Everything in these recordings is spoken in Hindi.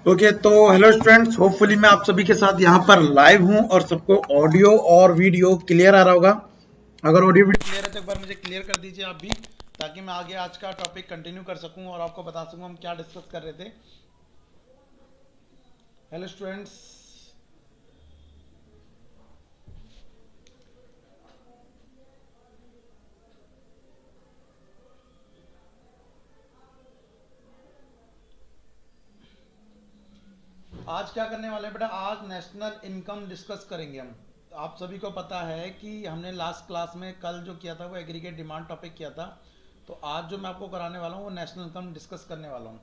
ओके तो हेलो स्टूडेंट्स, होपफुली मैं आप सभी के साथ यहाँ पर लाइव हूँ और सबको ऑडियो और वीडियो क्लियर आ रहा होगा। अगर ऑडियो वीडियो क्लियर है तो एक बार मुझे क्लियर कर दीजिए आप भी, ताकि मैं आगे आज का टॉपिक कंटिन्यू कर सकूँ और आपको बता सकूँ हम क्या डिस्कस कर रहे थे। हेलो स्टूडेंट्स, आज क्या करने वाले हैं बेटा? आज नेशनल इनकम डिस्कस करेंगे हम। आप सभी को पता है कि हमने लास्ट क्लास में कल जो किया था वो एग्रीगेट डिमांड टॉपिक किया था। तो आज जो मैं आपको कराने वाला हूँ वो नेशनल इनकम डिस्कस करने वाला हूँ।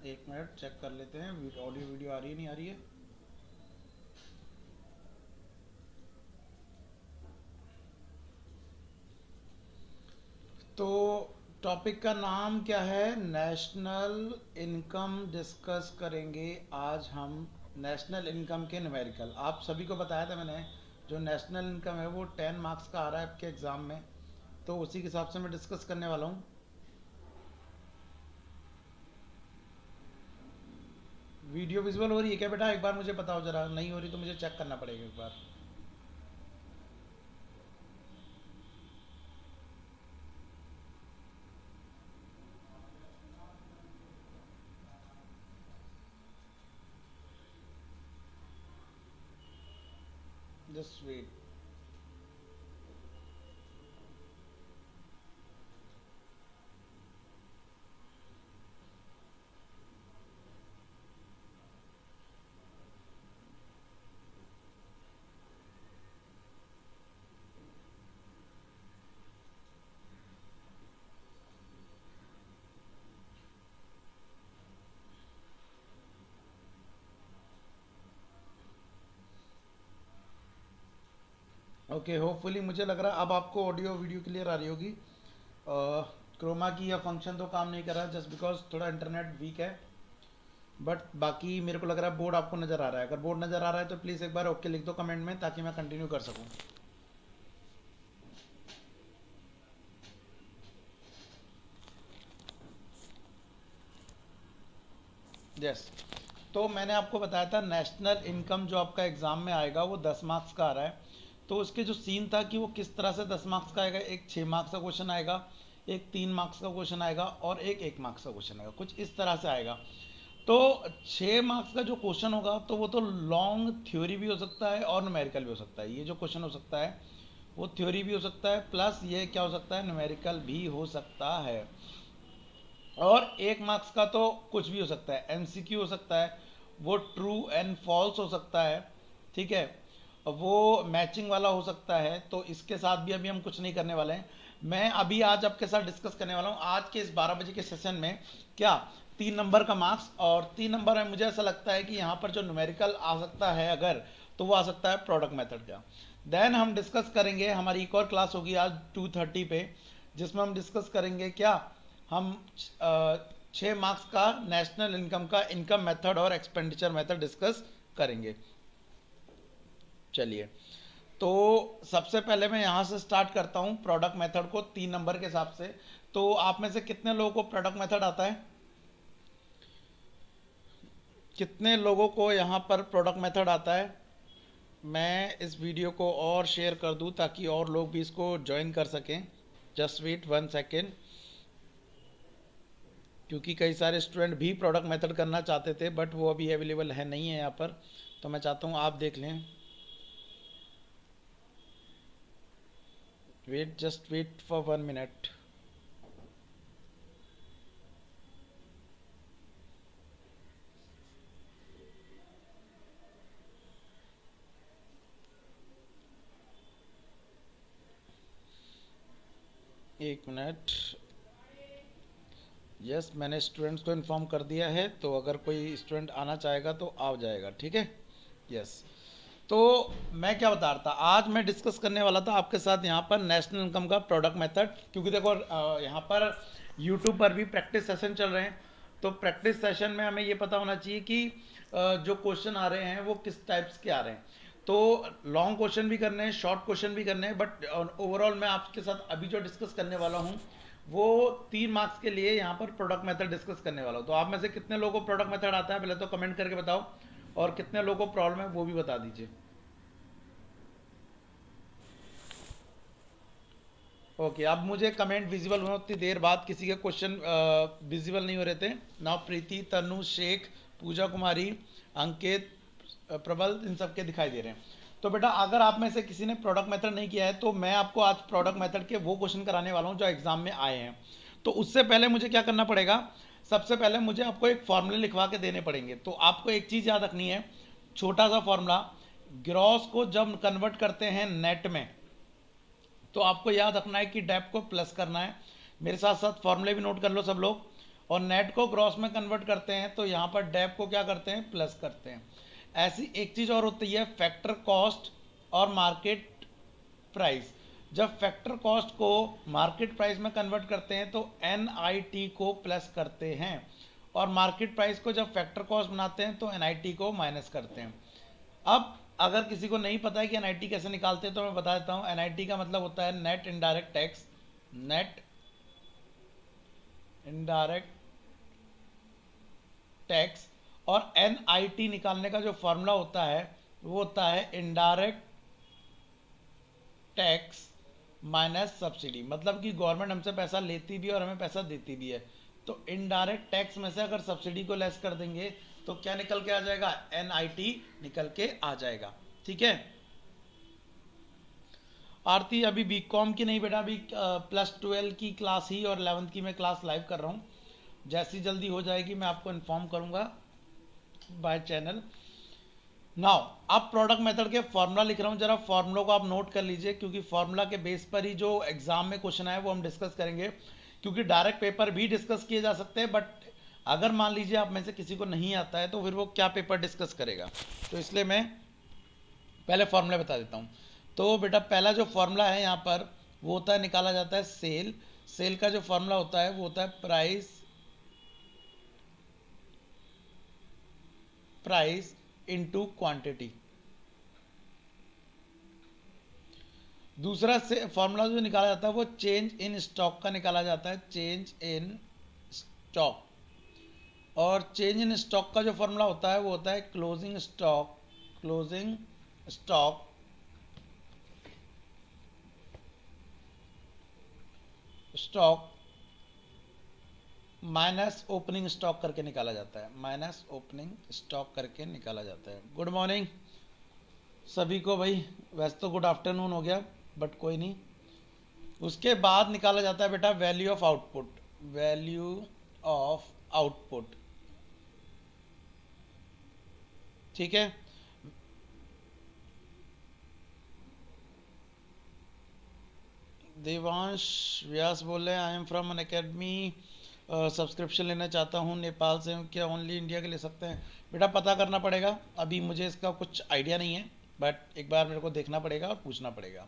एक मिनट चेक कर लेते हैं ऑडियो वीडियो आ रही है नहीं आ रही है। तो टॉपिक का नाम क्या है? नेशनल इनकम डिस्कस करेंगे आज हम। नेशनल इनकम के न्यूमेरिकल आप सभी को बताया था मैंने। जो नेशनल इनकम है वो 10 मार्क्स का आ रहा है आपके एग्ज़ाम में, तो उसी के हिसाब से मैं डिस्कस करने वाला हूँ। वीडियो विजुअल हो रही है क्या बेटा? एक बार मुझे बताओ जरा, नहीं हो रही तो मुझे चेक करना पड़ेगा एक बार। Just wait. ओके, होपफुली मुझे लग रहा है अब आपको ऑडियो वीडियो क्लियर आ रही होगी। क्रोमा की या फंक्शन तो काम नहीं कर रहा जस्ट बिकॉज थोड़ा इंटरनेट वीक है। बट बाकी मेरे को लग रहा है बोर्ड आपको नज़र आ रहा है। अगर बोर्ड नज़र आ रहा है तो प्लीज़ एक बार ओके लिख दो कमेंट में, ताकि मैं कंटिन्यू कर सकूँ। यस, तो मैंने आपको बताया था नेशनल इनकम जो आपका एग्ज़ाम में आएगा वो 10 मार्क्स का आ रहा है। तो उसके जो सीन था कि वो किस तरह से 10 मार्क्स का आएगा, एक 6 मार्क्स का क्वेश्चन आएगा, एक 3 मार्क्स का क्वेश्चन आएगा और एक 1 मार्क्स का क्वेश्चन आएगा, कुछ इस तरह से आएगा। तो 6 मार्क्स का जो क्वेश्चन होगा तो वो तो लॉन्ग थ्योरी भी हो सकता है और न्यूमेरिकल भी हो सकता है। ये जो क्वेश्चन हो सकता है वो थ्योरी भी हो सकता है, प्लस ये क्या हो सकता है, न्यूमेरिकल भी हो सकता है। और 1 मार्क्स का तो कुछ भी हो सकता है, एमसीक्यू हो सकता है, वो ट्रू एंड फॉल्स हो सकता है, ठीक है, वो मैचिंग वाला हो सकता है। तो इसके साथ भी अभी हम कुछ नहीं करने वाले हैं। मैं अभी आज आपके साथ डिस्कस करने वाला हूँ आज के इस 12 बजे के सेशन में क्या 3 नंबर का मार्क्स, और 3 नंबर में मुझे ऐसा लगता है कि यहाँ पर जो न्यूमेरिकल आ सकता है अगर, तो वो आ सकता है प्रोडक्ट मेथड का। देन हम डिस्कस करेंगे, हमारी एक और क्लास होगी आज 2:30 पे, जिसमें हम डिस्कस करेंगे क्या, हम 6 मार्क्स का नेशनल इनकम का इनकम मेथड और एक्सपेंडिचर मेथड डिस्कस करेंगे। चलिए, तो सबसे पहले मैं यहाँ से स्टार्ट करता हूँ प्रोडक्ट मेथड को 3 नंबर के हिसाब से। तो आप में से कितने लोगों को प्रोडक्ट मेथड आता है? कितने लोगों को यहाँ पर प्रोडक्ट मेथड आता है? मैं इस वीडियो को और शेयर कर दूँ ताकि और लोग भी इसको ज्वाइन कर सकें। जस्ट वेट 1 सेकेंड, क्योंकि कई सारे स्टूडेंट भी प्रोडक्ट मेथड करना चाहते थे बट वो अभी अवेलेबल है नहीं है यहाँ पर। तो मैं चाहता हूँ आप देख लें। Wait, just wait for 1 minute. एक मिनट। यस, मैंने स्टूडेंट्स को इन्फॉर्म कर दिया है, तो अगर कोई स्टूडेंट आना चाहेगा तो आ जाएगा, ठीक है। यस, तो मैं क्या बता रहा था, आज मैं डिस्कस करने वाला था आपके साथ यहाँ पर नेशनल इनकम का प्रोडक्ट मेथड, क्योंकि देखो यहाँ पर यूट्यूब पर भी प्रैक्टिस सेशन चल रहे हैं। तो प्रैक्टिस सेशन में हमें ये पता होना चाहिए कि जो क्वेश्चन आ रहे हैं वो किस टाइप्स के आ रहे हैं। तो लॉन्ग क्वेश्चन भी करने हैं, शॉर्ट क्वेश्चन भी करने हैं, बट ओवरऑल मैं आपके साथ अभी जो डिस्कस करने वाला हूँ वो 3 मार्क्स के लिए यहाँ पर प्रोडक्ट मेथड डिस्कस करने वाला हूँ। तो आप में से कितने लोगों को प्रोडक्ट मेथड आता है पहले तो कमेंट करके बताओ, और कितने लोगों को प्रॉब्लम है वो भी बता दीजिए। ओके, अब मुझे कमेंट विजिबल हुए उतनी देर बाद किसी के क्वेश्चन विजिबल नहीं हो रहे थे। नाउ प्रीति, तनु, शेख, पूजा कुमारी, अंकित, प्रबल, इन सब के दिखाई दे रहे हैं। तो बेटा अगर आप में से किसी ने प्रोडक्ट मेथड नहीं किया है तो मैं आपको आज प्रोडक्ट मेथड के वो क्वेश्चन कराने वाला हूँ जो एग्जाम में आए हैं। तो उससे पहले मुझे क्या करना पड़ेगा, सबसे पहले मुझे आपको एक फॉर्मूले लिखवा के देने पड़ेंगे। तो आपको एक चीज़ याद रखनी है, छोटा सा फॉर्मूला, ग्रॉस को जब कन्वर्ट करते हैं नेट में तो आपको याद रखना है कि डेप को प्लस करना है। मेरे साथ साथ फॉर्मूले भी नोट कर लो सब लोग। और नेट को ग्रॉस में कन्वर्ट करते हैं तो यहाँ पर डेप को क्या करते हैं, प्लस करते हैं। ऐसी एक चीज़ और होती है, फैक्टर कॉस्ट और मार्केट प्राइस। जब फैक्टर कॉस्ट को मार्केट प्राइस में कन्वर्ट करते हैं तो NIT को प्लस करते हैं, और मार्केट प्राइस को जब फैक्टर कॉस्ट बनाते हैं तो NIT को माइनस करते हैं। अब अगर किसी को नहीं पता है कि NIT कैसे निकालते हैं तो मैं बता देता हूँ। NIT का मतलब होता है net indirect tax, net indirect tax. और NIT निकालने का जो फॉर्मूला होता है वो होता है इनडायरेक्ट टैक्स माइनस सब्सिडी। मतलब कि गवर्नमेंट हमसे पैसा लेती भी है और हमें पैसा देती भी है। तो इनडायरेक्ट टैक्स में से अगर सब्सिडी को लेस कर देंगे तो क्या निकल के आ जाएगा, NIT निकल के आ जाएगा। ठीक है आरती, अभी बीकॉम की नहीं बेटा, अभी +12 की क्लास ही और 11th की मैं क्लास लाइव कर रहा हूँ। जैसी जल्दी हो जाएगी मैं आपको इन्फॉर्म करूँगा बाय चैनल। नाउ अब प्रोडक्ट मेथड के फॉर्मूला लिख रहा हूँ, जरा फॉर्मूला को आप नोट कर लीजिए, क्योंकि फॉर्मूला के बेस पर ही जो एग्जाम में क्वेश्चन आए वो हम डिस्कस करेंगे। क्योंकि डायरेक्ट पेपर भी डिस्कस किए जा सकते हैं, बट अगर मान लीजिए आप में से किसी को नहीं आता है तो फिर वो क्या पेपर डिस्कस करेगा। तो इसलिए मैं पहले फॉर्मूला बता देता हूँ। तो बेटा पहला जो फॉर्मूला है यहाँ पर वो होता है, निकाला जाता है सेल। सेल का जो फॉर्मूला होता है वो होता है प्राइस इनटू क्वांटिटी। दूसरा से फॉर्मूला जो निकाला जाता है वो चेंज इन स्टॉक का निकाला जाता है, चेंज इन स्टॉक। और चेंज इन स्टॉक का जो फॉर्मूला होता है वो होता है closing stock, closing stock stock minus opening stock करके निकाला जाता है, माइनस ओपनिंग स्टॉक करके निकाला जाता है। गुड मॉर्निंग सभी को भाई, वैसे तो गुड आफ्टरनून हो गया बट कोई नहीं। उसके बाद निकाला जाता है बेटा value of output, value of output. ठीक है, देवांश व्यास बोल रहे हैं I am from an academy, subscription लेना चाहता हूँ, नेपाल से हूँ, क्या ओनली इंडिया के ले सकते हैं? बेटा पता करना पड़ेगा, अभी मुझे इसका कुछ आइडिया नहीं है, बट एक बार मेरे को देखना पड़ेगा और पूछना पड़ेगा।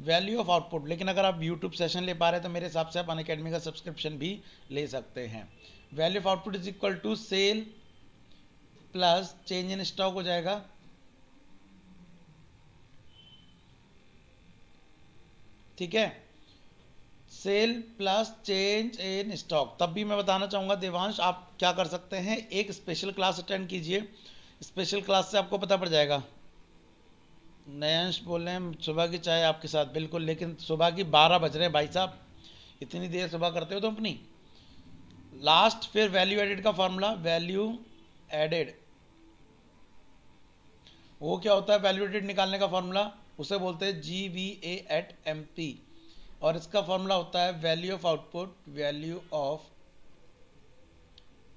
वैल्यू ऑफ आउटपुट, लेकिन अगर आप यूट्यूब सेशन ले पा रहे हैं तो मेरे हिसाब से आप अन अकेडमी का सब्सक्रिप्शन भी ले सकते हैं। Value of output is equal to sell plus change in stock हो जाएगा। ठीक है, sell plus change in stock. तब भी मैं बताना चाहूँगा देवांश, आप क्या कर सकते हैं, एक स्पेशल क्लास अटेंड कीजिए, स्पेशल क्लास से आपको पता पड़ जाएगा। नयंश बोल रहे हैं सुबह की चाय आपके साथ, बिल्कुल, लेकिन सुबह की 12 बज रहे हैं भाई साहब, इतनी देर सुबह करते हो तो अपनी। लास्ट फिर वैल्यू एडेड का फॉर्मूला, वैल्यू एडेड वो क्या होता है, वैल्यू एडेड निकालने का फॉर्मूला उसे बोलते हैं GVA@MP। और इसका फॉर्मूला होता है value of output, value of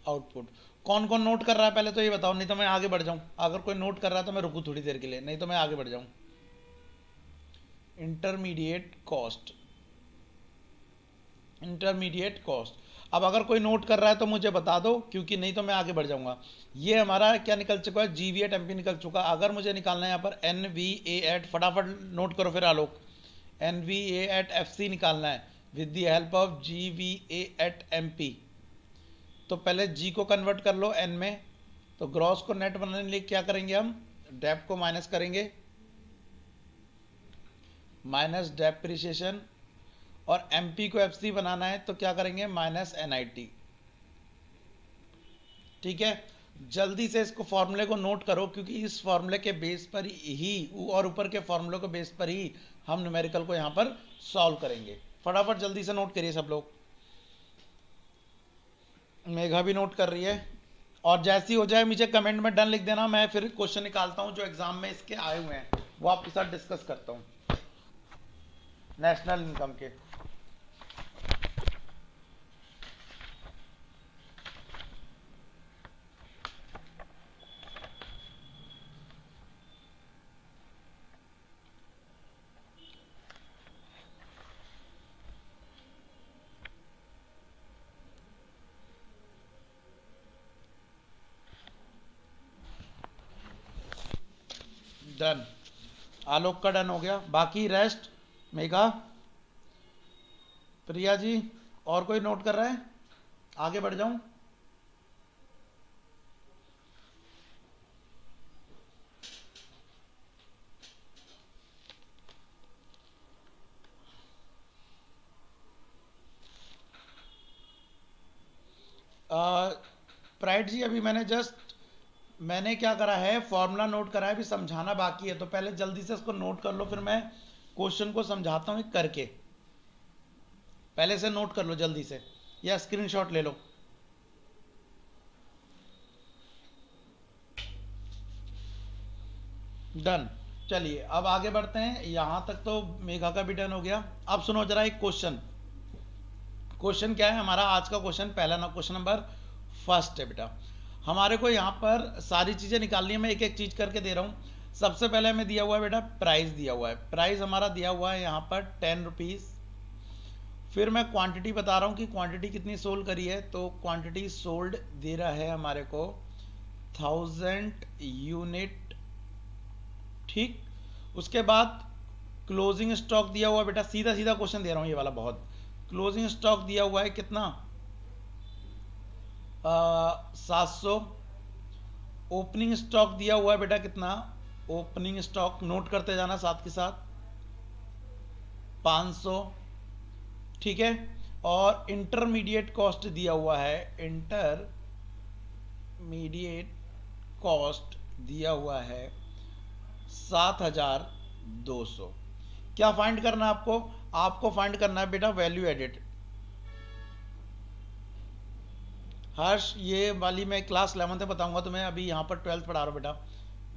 output. कौन कौन नोट कर रहा है पहले तो ये बताओ, नहीं तो मैं आगे बढ़ जाऊं। अगर कोई नोट कर रहा है तो मैं रुकूं थोड़ी देर के लिए, नहीं तो मैं आगे बढ़ जाऊं। Intermediate cost, intermediate cost. अब अगर कोई नोट कर रहा है तो मुझे बता दो, क्योंकि नहीं तो मैं आगे बढ़ जाऊंगा। ये हमारा क्या निकल चुका है, G V at M P निकल चुका। अगर मुझे निकालना है यहाँ पर एन वी ए एट, फटाफट नोट करो फिर Alok, N V A at F C निकालना है with the help of G V A at M P. तो पहले जी को कन्वर्ट कर लो एन में, तो ग्रॉस को नेट बनाने के लिए क्या करेंगे हम, डेप को माइनस करेंगे, माइनस डेप्रिसिएशन, और एमपी को एफसी बनाना है तो क्या करेंगे, माइनस एनआईटी। ठीक है, जल्दी से इसको फॉर्मूले को नोट करो, क्योंकि इस फॉर्मूले के बेस पर ही और ऊपर के फॉर्मूले के बेस पर ही हम न्यूमेरिकल को यहाँ पर सॉल्व करेंगे। फटाफट जल्दी से नोट करिए सब लोग, मेघा भी नोट कर रही है। और जैसी हो जाए मुझे कमेंट में डन लिख देना, मैं फिर क्वेश्चन निकालता हूँ जो एग्जाम में इसके आए हुए हैं वो आपके साथ डिस्कस करता हूँ, नेशनल इनकम के। डन, आलोक का डन हो गया, बाकी रेस्ट मेघा, प्रिया जी, और कोई नोट कर रहा है, आगे बढ़ जाऊं। प्राइड जी, अभी मैंने क्या करा है, फॉर्मूला नोट करा है, अभी समझाना बाकी है, तो पहले जल्दी से इसको नोट कर लो, फिर मैं क्वेश्चन को समझाता हूँ करके। पहले से नोट कर लो जल्दी से, या स्क्रीनशॉट ले लो। डन, चलिए अब आगे बढ़ते हैं। यहां तक तो मेघा का भी डन हो गया। अब सुनो जरा एक क्वेश्चन, क्वेश्चन क्या है हमारा आज का क्वेश्चन, पहला ना क्वेश्चन नंबर फर्स्ट है बेटा। हमारे को यहाँ पर सारी चीज़ें निकालनी है, मैं एक एक चीज़ करके दे रहा हूँ। सबसे पहले हमें दिया हुआ है बेटा प्राइस दिया हुआ है, प्राइस हमारा दिया हुआ है यहाँ पर 10 रुपीज़। फिर मैं क्वांटिटी बता रहा हूँ कि क्वांटिटी कितनी सोल्ड करी है, तो क्वांटिटी सोल्ड दे रहा है हमारे को 1000 यूनिट। ठीक, उसके बाद क्लोजिंग स्टॉक दिया हुआ बेटा, सीधा सीधा क्वेश्चन दे रहा हूँ ये वाला बहुत। क्लोजिंग स्टॉक दिया हुआ है कितना, 700। ओपनिंग स्टॉक दिया हुआ है बेटा कितना, ओपनिंग स्टॉक नोट करते जाना साथ के साथ, 500। ठीक है, और इंटरमीडिएट कॉस्ट दिया हुआ है, इंटरमीडिएट कॉस्ट दिया हुआ है 7200। क्या फाइंड करना है आपको, आपको फाइंड करना है बेटा वैल्यू एडेड। हर्ष, ये वाली मैं क्लास 11 में बताऊंगा तुम्हें, अभी यहाँ पर 12th पढ़ा रहा हूँ बेटा।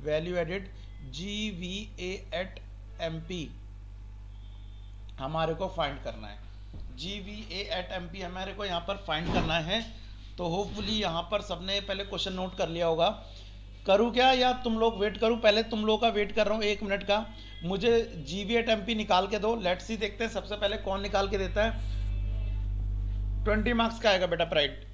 Value added G V A at M P हमारे को फाइंड करना है, G V A at M P हमारे को यहाँ पर फाइंड करना है। तो होपफुली यहाँ पर सबने पहले क्वेश्चन नोट कर लिया होगा। करूँ क्या या तुम लोग वेट करूँ, पहले तुम लोग का वेट कर रहा हूँ 1 मिनट का, मुझे जी वी एट एम पी निकाल के दो। लेट्स सी, देखते हैं सबसे पहले कौन निकाल के देता है। 20 मार्क्स का आएगा बेटा प्राइड।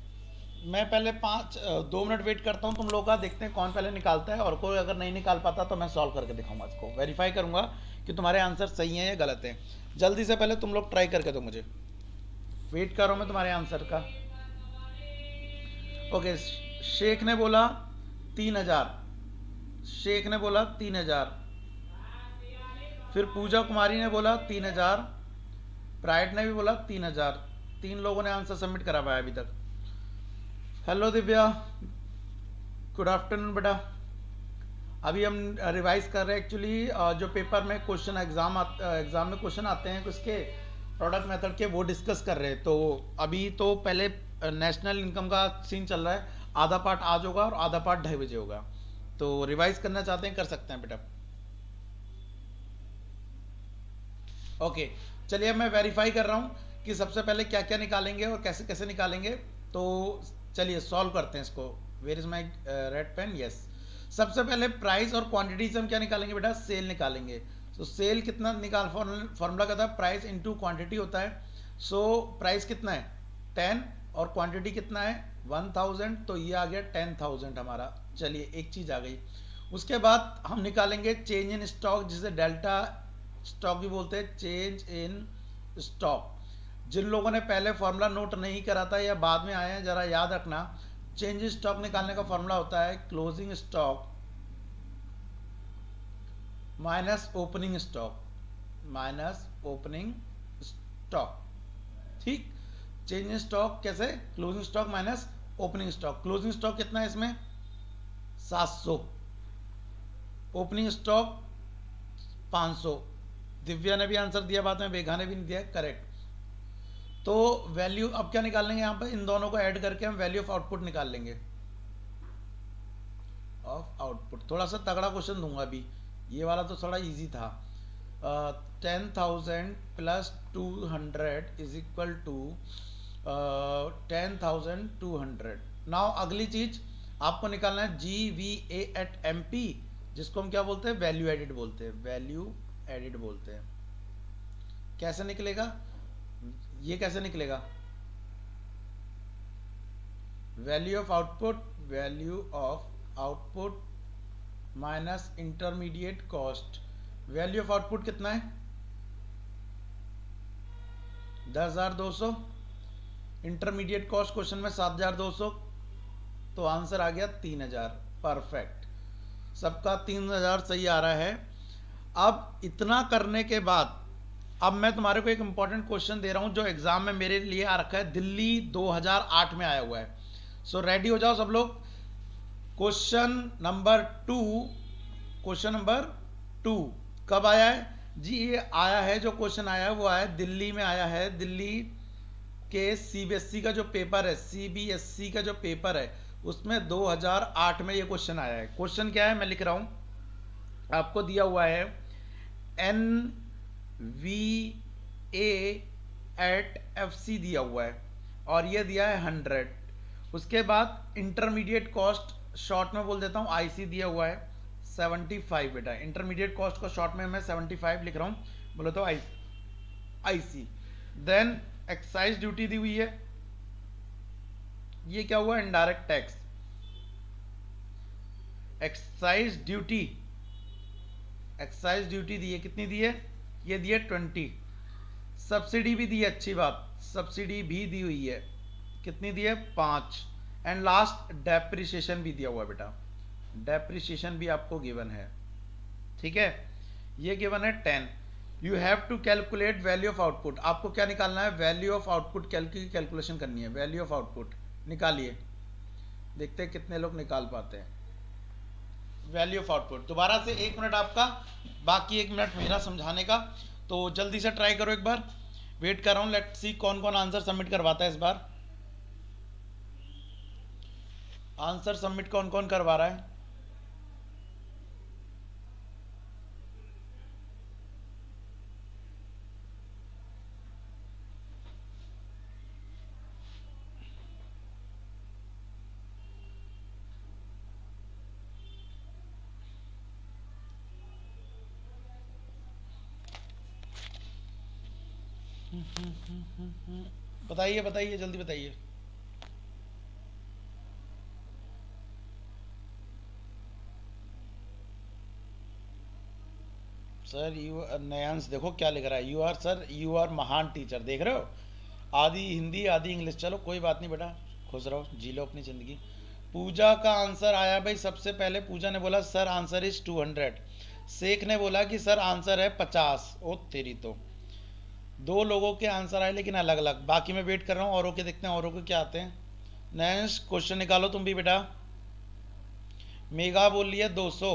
मैं पहले 2 मिनट वेट करता हूँ तुम लोग का, देखते हैं कौन पहले निकालता है, और कोई अगर नहीं निकाल पाता तो मैं सॉल्व करके दिखाऊंगा, इसको वेरीफाई करूंगा कि तुम्हारे आंसर सही हैं या गलत हैं। जल्दी से पहले तुम लोग ट्राई करके दो, मुझे वेट कर रहा हूँ मैं तुम्हारे आंसर का। ओके, शेख ने बोला 3000, शेख ने बोला 3000, फिर पूजा कुमारी ने बोला 3000, प्राइड ने भी बोला 3000। 3 लोगों ने आंसर सबमिट करा पाया अभी तक। हेलो दिव्या, गुड आफ्टरनून बेटा। अभी हम रिवाइज कर रहे हैं एक्चुअली, जो पेपर में क्वेश्चन एग्जाम में क्वेश्चन आते हैं उसके प्रोडक्ट मेथड के, वो डिस्कस कर रहे हैं। तो अभी तो पहले नेशनल इनकम का सीन चल रहा है, आधा पार्ट आज होगा और आधा पार्ट 2:30 बजे होगा। तो रिवाइज करना चाहते हैं कर सकते हैं बेटा। ओके, चलिए अब मैं वेरीफाई कर रहा हूँ कि सबसे पहले क्या क्या निकालेंगे और कैसे कैसे निकालेंगे। तो चलिए सॉल्व करते हैं इसको। Where is my red pen, yes. सबसे पहले प्राइस और क्वांटिटी से हम क्या निकालेंगे बेटा, सेल निकालेंगे। तो सेल कितना निकाल, फॉर्मूला क्या था, प्राइस इनटू क्वांटिटी होता है। सो प्राइस कितना है 10 और क्वांटिटी कितना है 1000, तो ये आ गया 10,000 हमारा। चलिए एक चीज़ आ गई। उसके बाद हम निकालेंगे चेंज इन स्टॉक, जिसे डेल्टा स्टॉक भी बोलते हैं, चेंज इन स्टॉक। जिन लोगों ने पहले फॉर्मूला नोट नहीं करा था या बाद में आए हैं, ज़रा याद रखना, चेंज इन स्टॉक निकालने का फॉर्मूला होता है closing stock minus opening stock, minus opening stock. ठीक, चेंज इन स्टॉक कैसे, closing stock minus opening stock. Closing stock कितना है इसमें 700, ओपनिंग स्टॉक 500। दिव्या ने भी आंसर दिया, बाद में बेघा ने भी नहीं दिया, करेक्ट। तो वैल्यू अब क्या निकाल लेंगे, यहाँ पर इन दोनों को ऐड करके हम वैल्यू ऑफ आउटपुट निकाल लेंगे। ऑफ आउटपुट थोड़ा सा तगड़ा क्वेश्चन दूंगा अभी, ये वाला तो थोड़ा इजी था। 10,000 plus 200 is equal to 10,200। Now अगली चीज आपको निकालना है G V A at M P, जिसको हम क्या बोलते हैं, वैल्यू एडिड बोलते हैं, वैल्यू एडिड बोलते हैं। कैसे निकलेगा ये, कैसे निकलेगा, value of output, value of output minus intermediate cost. Value of output कितना है 10,200, इंटरमीडिएट कॉस्ट क्वेश्चन में 7,200, तो आंसर आ गया 3,000। परफेक्ट, सबका 3,000 सही आ रहा है। अब इतना करने के बाद अब मैं तुम्हारे को एक इंपॉर्टेंट क्वेश्चन दे रहा हूं जो एग्जाम में मेरे लिए आ रखा है, दिल्ली 2008 में आया हुआ है। सो रेडी हो जाओ सब लोग। क्वेश्चन नंबर 2, क्वेश्चन नंबर 2 कब आया है जी, ये आया है, जो क्वेश्चन आया है वो आया है दिल्ली में, आया है दिल्ली के सीबीएसई का जो पेपर है, सीबीएसई का जो पेपर है उसमें 2008 में ये क्वेश्चन आया है। क्वेश्चन क्या है मैं लिख रहा हूं, आपको दिया हुआ है N V A at F C दिया हुआ है और ये दिया है 100। उसके बाद इंटरमीडिएट कॉस्ट शॉर्ट में बोल देता हूँ आईसी दिया हुआ है 75। बेटा इंटरमीडिएट कॉस्ट को शॉर्ट में मैं 75 लिख रहा हूँ, बोले तो आईसी। देन एक्साइज ड्यूटी दी हुई है, ये क्या हुआ indirect tax. Excise duty, excise duty दी है, कितनी दी है, ये दी है 20। सब्सिडी भी दी है, अच्छी बात, सब्सिडी भी दी हुई है, कितनी दी है 5। एंड लास्ट डेप्रिसिएशन भी दिया हुआ बेटा, डेप्रिसिएशन भी आपको गिवन है, ठीक है, ये गिवन है 10। You have to calculate value of output. आपको क्या निकालना है, वैल्यू ऑफ आउटपुट कैलकुलेशन करनी है। वैल्यू ऑफ आउटपुट निकालिए, देखते हैं कितने लोग निकाल पाते हैं। वैल्यू ऑफ आउटपुट दोबारा से 1 मिनट आपका, बाकी 1 मिनट मेरा समझाने का, तो जल्दी से ट्राई करो एक बार। वेट कर रहा हूँ, लेट्स सी कौन कौन आंसर सबमिट करवाता है इस बार। आंसर सबमिट कौन कौन करवा रहा है, बताइए बताइए जल्दी बताइए। सर यू नयांश देखो क्या लिख रहा है, you are sir, you are महान टीचर, देख रहे हो, आधी हिंदी आधी इंग्लिश। चलो कोई बात नहीं बेटा, खुश रहो, जी लो अपनी ज़िंदगी। पूजा का आंसर आया भाई, सबसे पहले पूजा ने बोला सर आंसर इज 200। शेख ने बोला कि सर आंसर है 50। ओ तेरी तो, दो लोगों के आंसर आए लेकिन अलग अलग। बाकी मैं वेट कर रहा हूँ औरों के, देखते हैं औरों के क्या आते हैं। नेक्स्ट क्वेश्चन निकालो तुम भी बेटा। मेघा बोल रही है 200,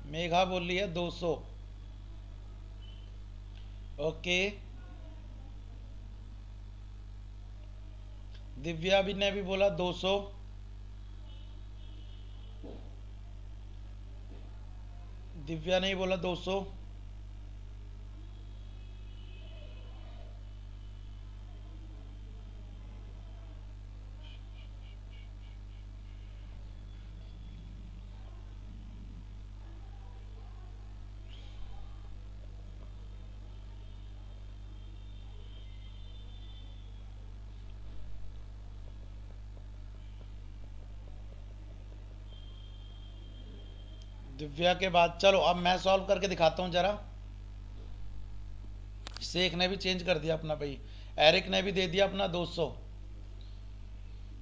मेघा बोल रही है 200। ओके, दिव्या भी ने भी बोला 200। दिव्या ने ही बोला 200। दिव्या के बाद चलो अब मैं सॉल्व करके दिखाता हूँ जरा। शेख ने भी चेंज कर दिया अपना भाई, एरिक ने भी दे दिया अपना 200।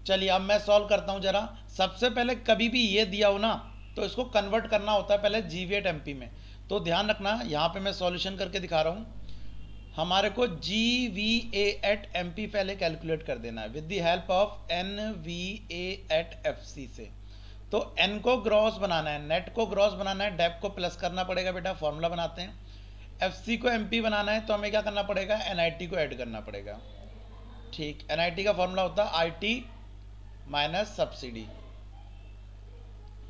चलिए अब मैं सॉल्व करता हूँ जरा। सबसे पहले कभी भी ये दिया हो ना तो इसको कन्वर्ट करना होता है पहले GV@MP एम पी में। तो ध्यान रखना, यहाँ पे मैं सॉल्यूशन करके दिखा रहा हूँ। हमारे को GVA@MP पहले कैलकुलेट कर देना है with the help of NVA@FC से। तो N को ग्रॉस बनाना है, नेट को ग्रॉस बनाना है, डेप को प्लस करना पड़ेगा बेटा, फॉर्मूला बनाते हैं। FC को MP बनाना है तो हमें क्या करना पड़ेगा, NIT को ऐड करना पड़ेगा। ठीक, NIT का फॉर्मूला होता है IT माइनस सब्सिडी।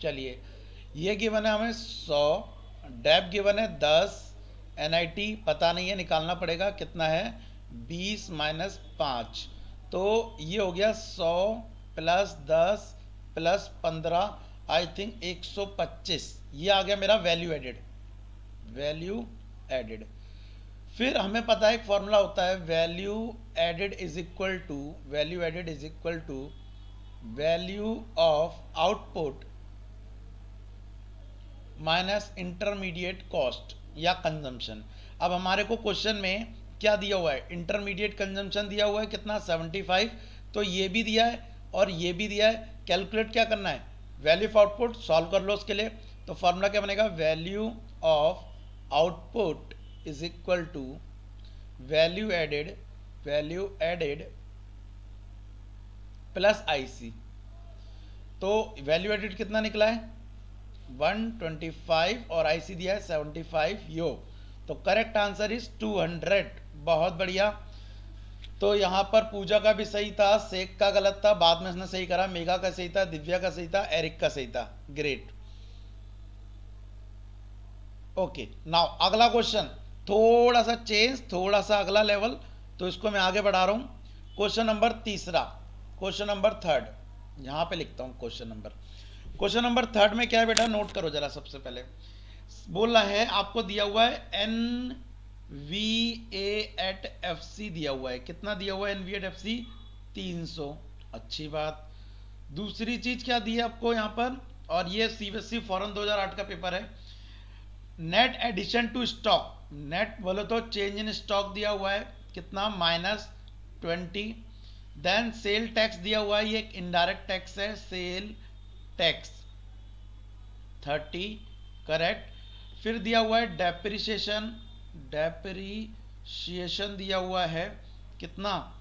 चलिए ये गिवन है हमें 100, डेप गिवन है 10, NIT पता नहीं है, निकालना पड़ेगा कितना है, 20 माइनस 5। तो ये हो गया 100 प्लस 10 प्लस 15, आई थिंक 125। ये आ गया मेरा वैल्यू एडेड, वैल्यू एडेड। फिर हमें पता है एक फॉर्मूला होता है, value added is equal to, value added is equal to value of output minus intermediate cost या कंजम्पशन। अब हमारे को क्वेश्चन में क्या दिया हुआ है, इंटरमीडिएट कंजम्पशन दिया हुआ है कितना, 75। तो ये भी दिया है और ये भी दिया है। कैलकुलेट क्या करना है, वैल्यू ऑफ आउटपुट सॉल्व कर लो उसके लिए। तो फॉर्मूला क्या बनेगा, value of output is equal to value added, value added plus IC। तो वैल्यू एडेड कितना निकला है, 125 और IC दिया है 75 यो। तो करेक्ट आंसर इज 200। बहुत बढ़िया। तो यहाँ पर पूजा का भी सही था, शेख का गलत था, बाद में इसने सही करा, मेघा का सही था, दिव्या का सही था, एरिक का सही था। ग्रेट। ओके नाउ अगला क्वेश्चन, थोड़ा सा चेंज, थोड़ा सा अगला लेवल। तो इसको मैं आगे बढ़ा रहा हूँ। क्वेश्चन नंबर तीसरा, क्वेश्चन नंबर थर्ड, यहाँ पे लिखता हूँ question number. Question number third में क्या है बेटा, नोट करो जरा। सबसे पहले बोल रहा है आपको दिया हुआ है NVA@FC दिया हुआ है। कितना दिया हुआ है NVA@FC, 300। अच्छी बात। दूसरी चीज क्या दी है आपको यहाँ पर, और ये CBSE फॉरन 2008 का पेपर है। Net addition to stock, net बोलो तो चेंज इन स्टॉक दिया हुआ है कितना, -20। देन सेल टैक्स दिया हुआ है, ये एक इनडायरेक्ट टैक्स है, सेल टैक्स 30, करेक्ट। फिर दिया हुआ है डेप्रिसिएशन, डेप्रिसिएशन दिया हुआ है कितना,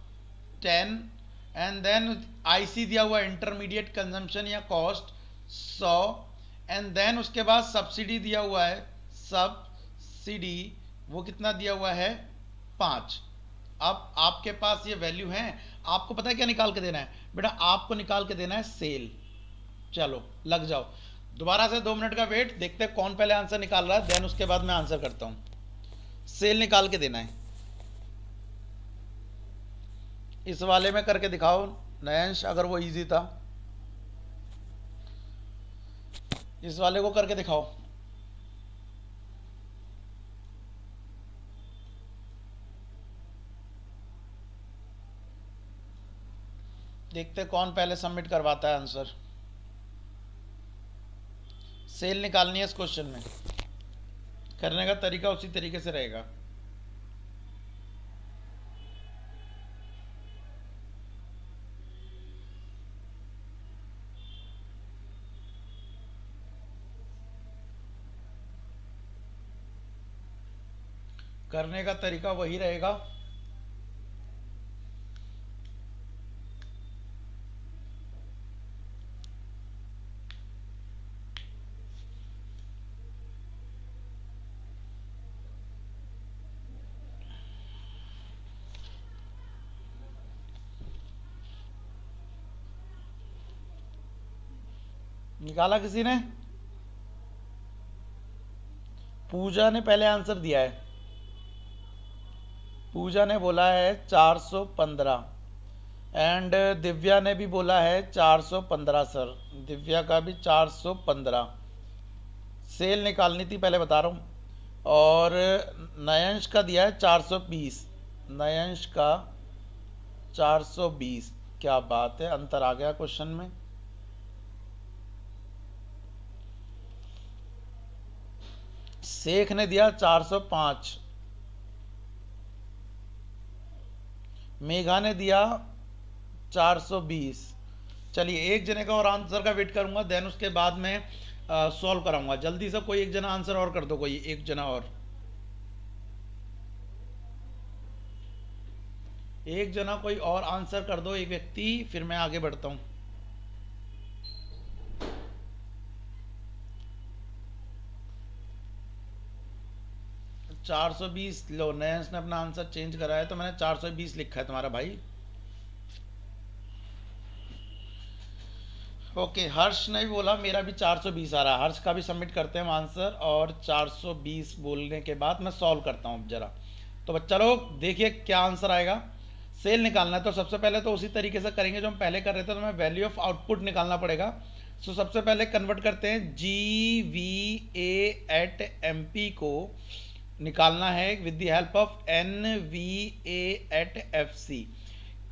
10। एंड देन IC दिया हुआ है इंटरमीडिएट कंजम्पशन या कॉस्ट 100। एंड देन उसके बाद सब्सिडी दिया हुआ है, सब्सिडी वो कितना दिया हुआ है, 5। अब आपके पास ये वैल्यू है, आपको पता है क्या निकाल के देना है बेटा, आपको निकाल के देना है सेल। चलो लग जाओ, दोबारा से 2 मिनट का वेट, देखते हैं कौन पहले आंसर निकाल रहा है, देन उसके बाद मैं आंसर करता हूं। सेल निकाल के देना है। इस वाले में करके दिखाओ नयंश, अगर वो इजी था। इस वाले को करके दिखाओ। देखते कौन पहले सबमिट करवाता है आंसर। सेल निकालनी है इस क्वेश्चन में, करने का तरीका उसी तरीके से रहेगा। करने का तरीका वही रहेगा। निकाला किसी ने, पूजा ने पहले आंसर दिया है। पूजा ने बोला है 415 एंड दिव्या ने भी बोला है 415 सर, दिव्या का भी 415। सेल निकालनी थी पहले बता रहा हूँ। और नयंश का दिया है 420, नयंश का 420। क्या बात है, अंतर आ गया क्वेश्चन में। शेख ने दिया 405, मेघा ने दिया 420। चलिए एक जने का और आंसर का वेट करूंगा, देन उसके बाद में सॉल्व कराऊंगा। जल्दी से कोई एक जना आंसर और कर दो, कोई एक जना और, एक जना कोई और आंसर कर दो, एक व्यक्ति, फिर मैं आगे बढ़ता हूं। चार सौ बीस लो, नयंस ने अपना आंसर चेंज करा है तो मैंने 420 लिखा है तुम्हारा भाई। ओके, हर्ष ने भी बोला मेरा भी 420 आ रहा है। हर्ष का भी सबमिट करते हैं हम आंसर, और 420 बोलने के बाद मैं सॉल्व करता हूँ जरा। तो बच्चा लोग देखिए क्या आंसर आएगा। सेल निकालना है तो सबसे पहले तो उसी तरीके से करेंगे जो हम पहले कर रहे थे, तो हमें वैल्यू ऑफ आउटपुट निकालना पड़ेगा। सो सबसे पहले कन्वर्ट करते हैं, G V A at M P को निकालना है with the help of N V A at F C.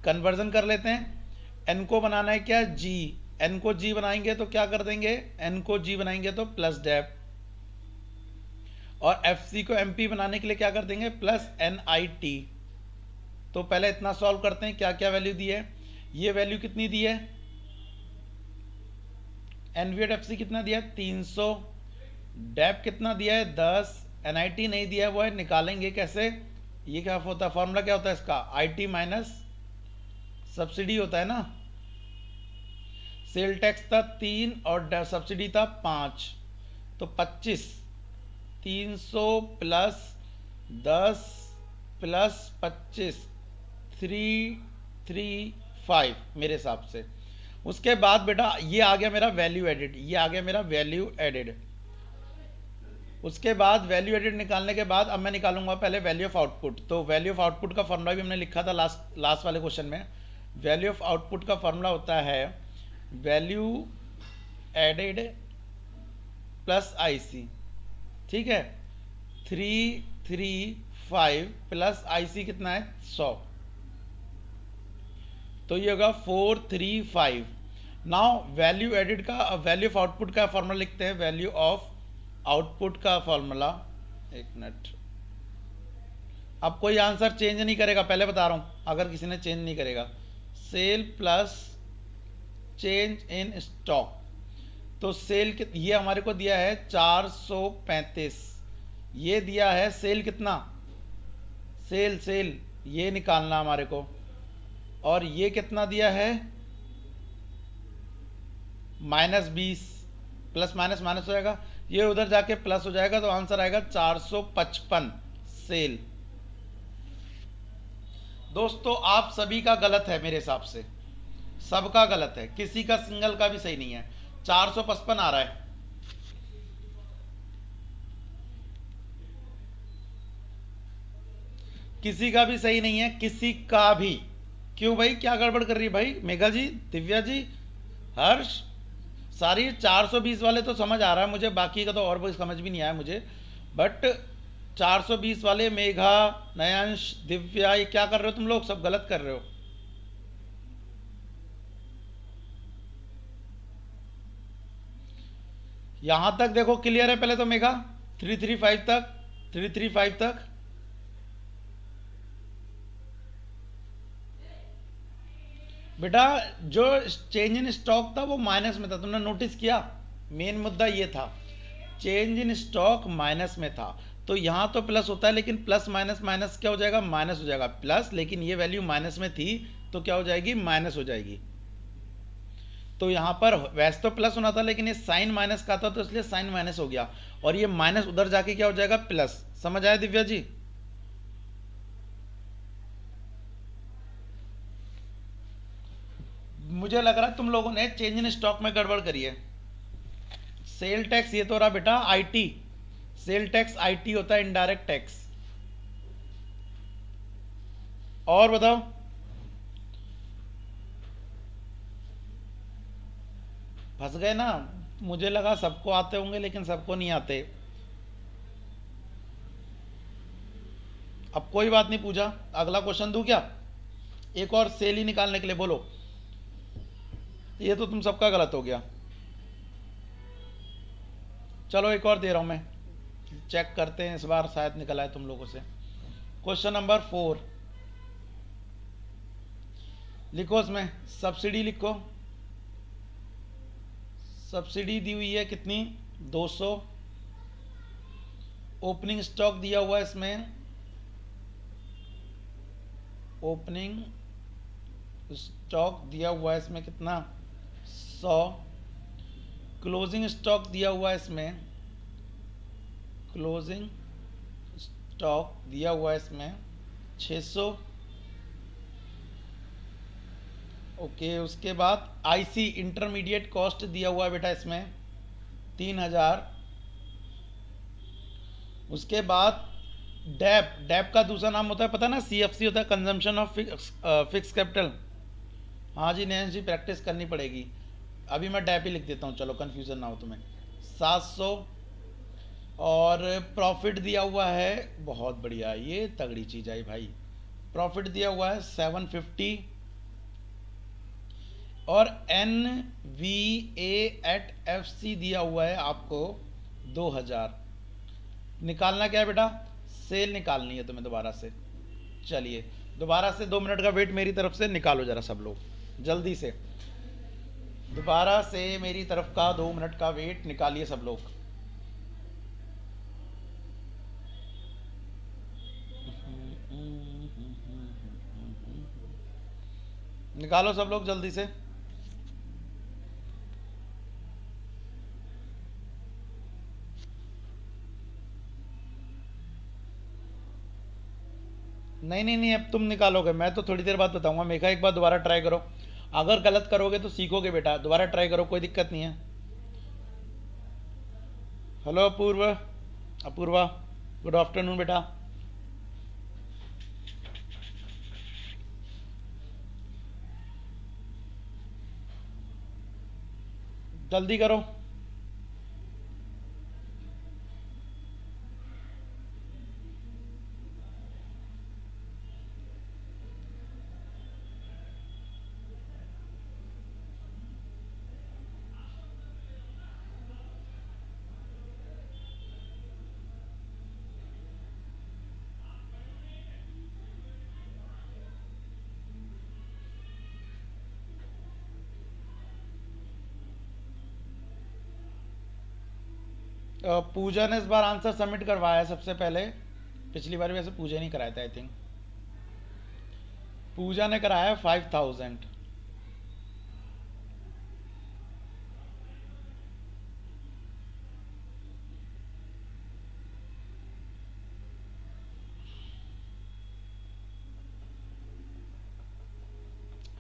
Conversion कर लेते हैं। एन को बनाना है क्या, जी, एन को जी बनाएंगे तो क्या कर देंगे, एन को जी बनाएंगे तो प्लस डेप, और एफ सी को एम पी बनाने के लिए क्या कर देंगे, प्लस एन आई टी। तो पहले इतना सॉल्व करते हैं, क्या क्या वैल्यू दी है। ये वैल्यू कितनी दी है, N V at F C कितना दिया है 300, डेप कितना दिया है 10, एन आई टी नहीं दिया है, वो है निकालेंगे कैसे। ये क्या होता है, फॉर्मूला क्या होता है इसका, आई टी माइनस सब्सिडी होता है ना। सेल टैक्स था 3 और सब्सिडी था 5, तो 25, 300 प्लस 10 प्लस 25, 335 मेरे हिसाब से। उसके बाद बेटा ये आ गया मेरा वैल्यू एडिड, ये आ गया मेरा वैल्यू एडिड। उसके बाद वैल्यू एडिड निकालने के बाद अब मैं निकालूंगा पहले वैल्यू ऑफ आउटपुट। तो वैल्यू ऑफ आउटपुट का फॉर्मूला भी हमने लिखा था लास्ट वाले क्वेश्चन में। वैल्यू ऑफ आउटपुट का फॉर्मूला होता है वैल्यू एडेड प्लस आईसी, ठीक है। 335 प्लस आईसी कितना है 100, तो ये होगा 435। नाउ वैल्यू एडिड का, वैल्यू ऑफ आउटपुट का फॉर्मूला लिखते हैं। वैल्यू ऑफ आउटपुट का फॉर्मूला, एक मिनट, अब कोई आंसर चेंज नहीं करेगा, पहले बता रहा हूं, अगर किसी ने चेंज नहीं करेगा। Sell plus change in stock, तो सेल ये हमारे को दिया है 435, ये दिया है सेल कितना, सेल ये निकालना हमारे को, और ये कितना दिया है -20, प्लस माइनस माइनस हो जाएगा, ये उधर जाके प्लस हो जाएगा, तो आंसर आएगा 455 सेल। दोस्तों आप सभी का गलत है मेरे हिसाब से, सबका गलत है, किसी का सिंगल का भी सही नहीं है। 455 आ रहा है। किसी का भी सही नहीं है, किसी का भी। क्यों भाई, क्या गड़बड़ कर रही है भाई, मेघा जी, दिव्या जी, हर्ष, सारी 420 वाले तो समझ आ रहा है मुझे, बाकी का तो और भी समझ भी नहीं आया मुझे, बट 420 वाले मेघा, नयांश, दिव्या, ये क्या कर रहे हो तुम लोग, सब गलत कर रहे हो। यहां तक देखो क्लियर है, पहले तो मेघा 335 तक, 335 तक। बेटा जो चेंज इन स्टॉक था वो माइनस में था, तुमने नोटिस किया, मेन मुद्दा ये था, चेंज इन स्टॉक माइनस में था। तो यहाँ तो प्लस होता है, लेकिन प्लस माइनस माइनस क्या हो जाएगा, माइनस हो जाएगा, प्लस, लेकिन ये वैल्यू माइनस में थी तो क्या हो जाएगी, माइनस हो जाएगी। तो यहाँ पर वैसे तो प्लस होना था, लेकिन ये साइन माइनस का था तो इसलिए साइन माइनस हो गया, और ये माइनस उधर जाके क्या हो जाएगा, प्लस। समझ आया दिव्या जी। मुझे लग रहा है तुम लोगों ने चेंज इन स्टॉक में गड़बड़ करी है। सेल टैक्स ये तो रहा बेटा आईटी, सेल टैक्स आईटी होता है, इनडायरेक्ट टैक्स। और बताओ, फंस गए ना। मुझे लगा सबको आते होंगे, लेकिन सबको नहीं आते। अब कोई बात नहीं, पूछा, अगला क्वेश्चन दूं क्या, एक और सेल ही निकालने के लिए बोलो। ये तो तुम सबका गलत हो गया, चलो एक और दे रहा हूं मैं। चेक करते हैं, इस बार शायद निकल आए तुम लोगों से। क्वेश्चन नंबर 4 लिखो, इसमें सब्सिडी लिखो। सब्सिडी दी हुई है कितनी, 200। ओपनिंग स्टॉक दिया हुआ है इसमें, ओपनिंग स्टॉक दिया हुआ है इसमें कितना, 100। क्लोजिंग स्टॉक दिया हुआ है इसमें, क्लोजिंग स्टॉक दिया हुआ है इसमें 600। ओके, उसके बाद आईसी इंटरमीडिएट कॉस्ट दिया हुआ है बेटा इसमें 3000। उसके बाद डेप, डेप का दूसरा नाम होता है पता ना, सीएफसी होता है, कंजम्पशन ऑफ फिक्स कैपिटल। हाँ जी नैन जी, प्रैक्टिस करनी पड़ेगी। अभी मैं डेप ही लिख देता हूँ, चलो कंफ्यूजन ना हो तुम्हें। 700। और प्रॉफिट दिया हुआ है, बहुत बढ़िया, ये तगड़ी चीज़ आई भाई। प्रॉफिट दिया हुआ है 750। और N V at F C दिया हुआ है आपको 2000। निकालना क्या है बेटा, सेल निकालनी है तुम्हें दोबारा से। चलिए दोबारा से 2 मिनट का वेट मेरी तरफ से निकालो जरा सब लोग जल्दी से, दोबारा से मेरी तरफ का 2 मिनट का वेट निकालिए सब लोग। निकालो सब लोग जल्दी से। नहीं नहीं नहीं, अब तुम निकालोगे, मैं तो थोड़ी देर बाद बताऊंगा। मेघा एक बार दोबारा ट्राई करो, अगर गलत करोगे तो सीखोगे बेटा, दोबारा ट्राई करो, कोई दिक्कत नहीं है। हेलो अपूर्व, अपूर्वा गुड आफ्टरनून बेटा। जल्दी करो। पूजा ने इस बार आंसर सबमिट करवाया है सबसे पहले, पिछली बार वैसे पूजा नहीं कराया था आई थिंक। पूजा ने कराया है 5000।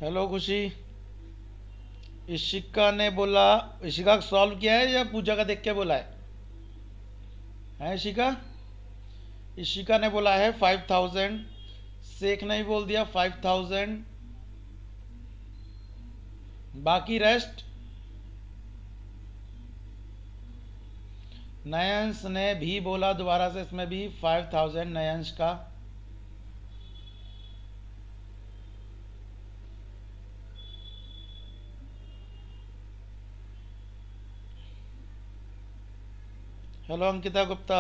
हेलो खुशी। इशिका ने बोला, इशिका सॉल्व किया है या पूजा का देख के बोला है इशिका? इशिका ने बोला है 5000। शेख ने भी बोल दिया 5000। बाकी रेस्ट, नयंस ने भी बोला दोबारा से, इसमें भी 5000 नयंस का। हेलो अंकिता गुप्ता।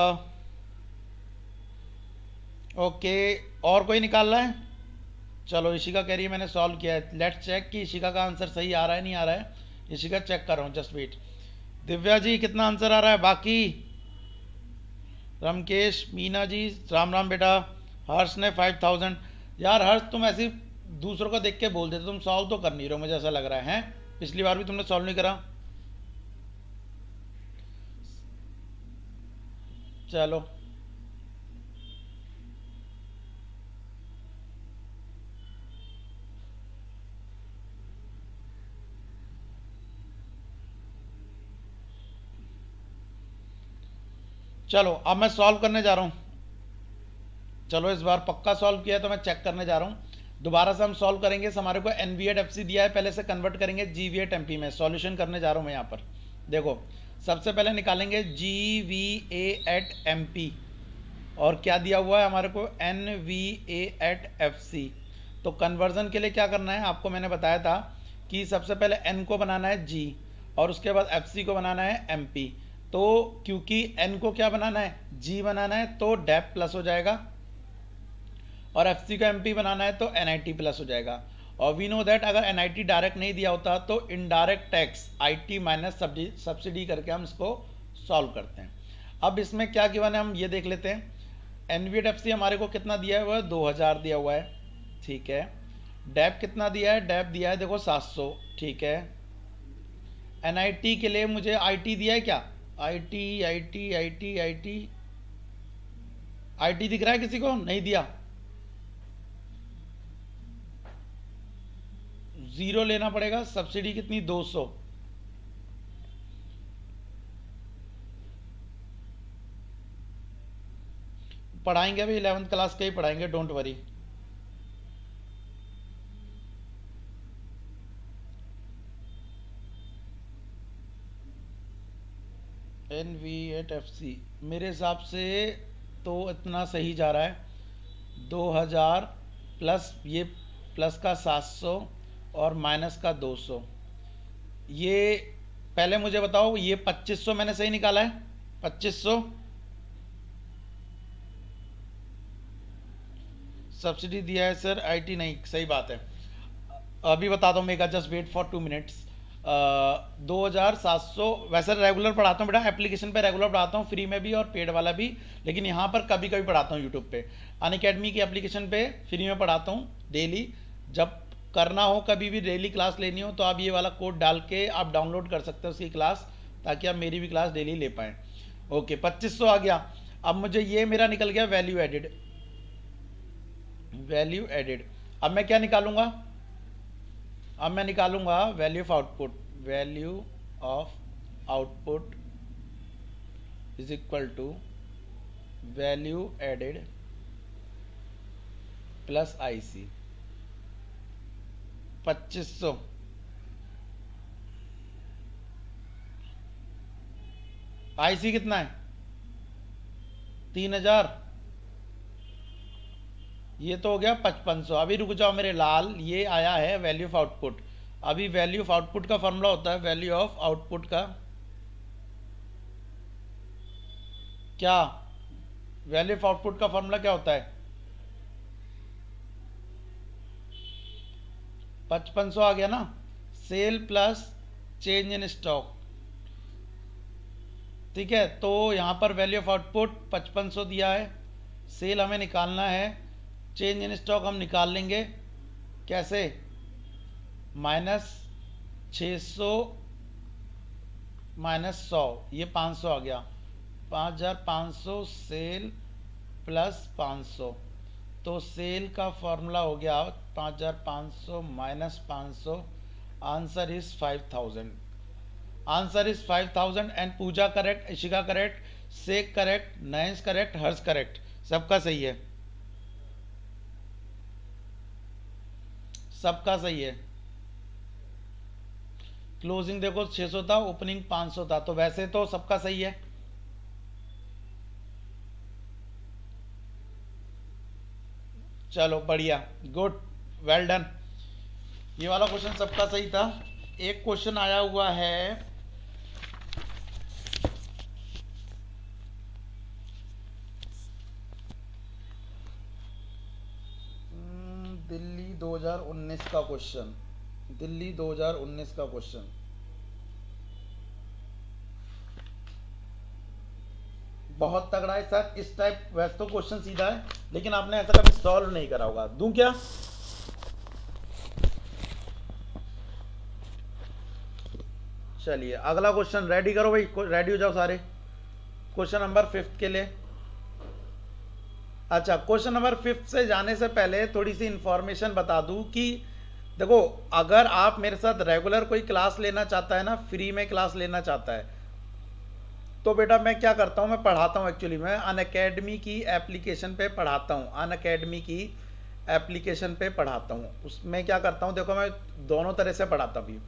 ओके, और कोई निकाल रहा है? चलो इशिका कह रही है मैंने सॉल्व किया है। लेट्स चेक कि इशिका का आंसर सही आ रहा है नहीं आ रहा है। इशिका चेक कर रहा हूँ, जस्ट वेट। दिव्या जी कितना आंसर आ रहा है बाकी? रमकेश, मीना जी राम राम बेटा। हर्ष ने 5000। यार हर्ष तुम ऐसे दूसरों को देख के बोल देते, तुम सॉल्व तो कर नहीं रहे हो, मुझे ऐसा लग रहा है। पिछली बार भी तुमने सॉल्व नहीं करा। चलो चलो अब मैं सॉल्व करने जा रहा हूँ। चलो इस बार पक्का सॉल्व किया है तो मैं चेक करने जा रहा हूँ। दोबारा से हम सॉल्व करेंगे। हमारे को N V at F C दिया है, पहले से कन्वर्ट करेंगे G V at M P में। सॉल्यूशन करने जा रहा हूँ मैं यहाँ पर। देखो सबसे पहले निकालेंगे G V A at M P, और क्या दिया हुआ है हमारे को, N V A at F C. तो कन्वर्जन के लिए क्या करना है आपको मैंने बताया था कि सबसे पहले एन को बनाना है जी, और उसके बाद एफ सी को बनाना है एम पी। तो क्योंकि n को क्या बनाना है, g बनाना है, तो डेप प्लस हो जाएगा, और एफसी को एमपी बनाना है तो एनआईटी प्लस हो जाएगा। और वी नो दैट अगर एनआईटी डायरेक्ट नहीं दिया होता तो indirect tax IT minus subsidy करके हम इसको सॉल्व करते हैं। अब इसमें क्या गिवन है हम ये देख लेते हैं। एनवीएडएफसी हमारे को कितना दिया है, वह 2000 दिया हुआ है, ठीक है। डैप कितना दिया है, डैप दिया है देखो 700, ठीक है। एनआईटी के लिए मुझे आईटी दिया है क्या, IT IT IT IT IT दिख रहा है किसी को, नहीं दिया, 0 लेना पड़ेगा। सब्सिडी कितनी, 200। पढ़ाएंगे अभी 11th क्लास के ही पढ़ाएंगे, डोंट वरी। NV8FC मेरे हिसाब से तो इतना सही जा रहा है, 2000 प्लस ये प्लस का 700 और माइनस का 200। ये पहले मुझे बताओ, ये 2500 मैंने सही निकाला है, 2500 सब्सिडी दिया है सर, आईटी नहीं, सही बात है। अभी बताता हूँ मेगा, जस्ट वेट फॉर 2 मिनट्स। 2700 वैसे रेगुलर पढ़ाता हूँ बेटा, एप्लीकेशन पे रेगुलर पढ़ाता हूँ, फ्री में भी और पेड वाला भी, लेकिन यहाँ पर कभी कभी पढ़ाता हूँ यूट्यूब पे। अनअकैडमी की एप्लीकेशन पे फ्री में पढ़ाता हूँ डेली। जब करना हो कभी भी डेली क्लास लेनी हो तो आप ये वाला कोड डाल के आप डाउनलोड कर सकते हो उसकी क्लास, ताकि आप मेरी भी क्लास डेली ले पाएँ। ओके 2500 आ गया। अब मुझे ये मेरा निकल गया वैल्यू एडिड, वैल्यू एडिड। अब मैं क्या निकालूंगा, अब मैं निकालूंगा value of output, value of output is equal to value added plus IC 2500। IC कितना है, 3000, ये तो हो गया 5500। अभी रुक जाओ मेरे लाल, ये आया है वैल्यू ऑफ आउटपुट। अभी वैल्यू ऑफ आउटपुट का फॉर्मूला होता है, वैल्यू ऑफ आउटपुट का क्या, वैल्यू ऑफ आउटपुट का फॉर्मूला क्या होता है, 5500 आ गया ना, sell plus change in stock, ठीक है। तो यहाँ पर वैल्यू ऑफ आउटपुट 5500 दिया है, सेल हमें निकालना है, चेंज इन स्टॉक हम निकाल लेंगे कैसे, -600 -100, ये 500 आ गया, 5500 सेल प्लस 500। तो सेल का फॉर्मूला हो गया 5500 -500, answer is 5000, answer is 5000। And Pooja correct, Ishika correct, Sheikh correct, नयंस करेक्ट, हर्ष करेक्ट, सबका सही है, सबका सही है। क्लोजिंग देखो 600 था, ओपनिंग 500 था, तो वैसे तो सबका सही है। चलो बढ़िया, गुड, वेल डन। ये वाला क्वेश्चन सबका सही था। एक क्वेश्चन आया हुआ है, दिल्ली 2019 का क्वेश्चन, दिल्ली 2019 का क्वेश्चन, बहुत तगड़ा है सर। इस टाइप वैसे तो क्वेश्चन सीधा है, लेकिन आपने ऐसा कभी सॉल्व नहीं करा होगा। दूं क्या, चलिए अगला क्वेश्चन रेडी करो भाई, रेडी हो जाओ सारे। क्वेश्चन नंबर 5 के लिए, अच्छा क्वेश्चन नंबर 5 से जाने से पहले थोड़ी सी इंफॉर्मेशन बता दूं कि देखो, अगर आप मेरे साथ रेगुलर कोई क्लास लेना चाहता है ना, फ्री में क्लास लेना चाहता है, तो बेटा मैं क्या करता हूँ, मैं पढ़ाता हूँ एक्चुअली, मैं अनअकैडमी की एप्लीकेशन पे पढ़ाता हूँ, अनअकैडमी की एप्लीकेशन पे पढ़ाता हूँ। उसमें क्या करता हूँ, देखो मैं दोनों तरह से पढ़ाता भी हूँ,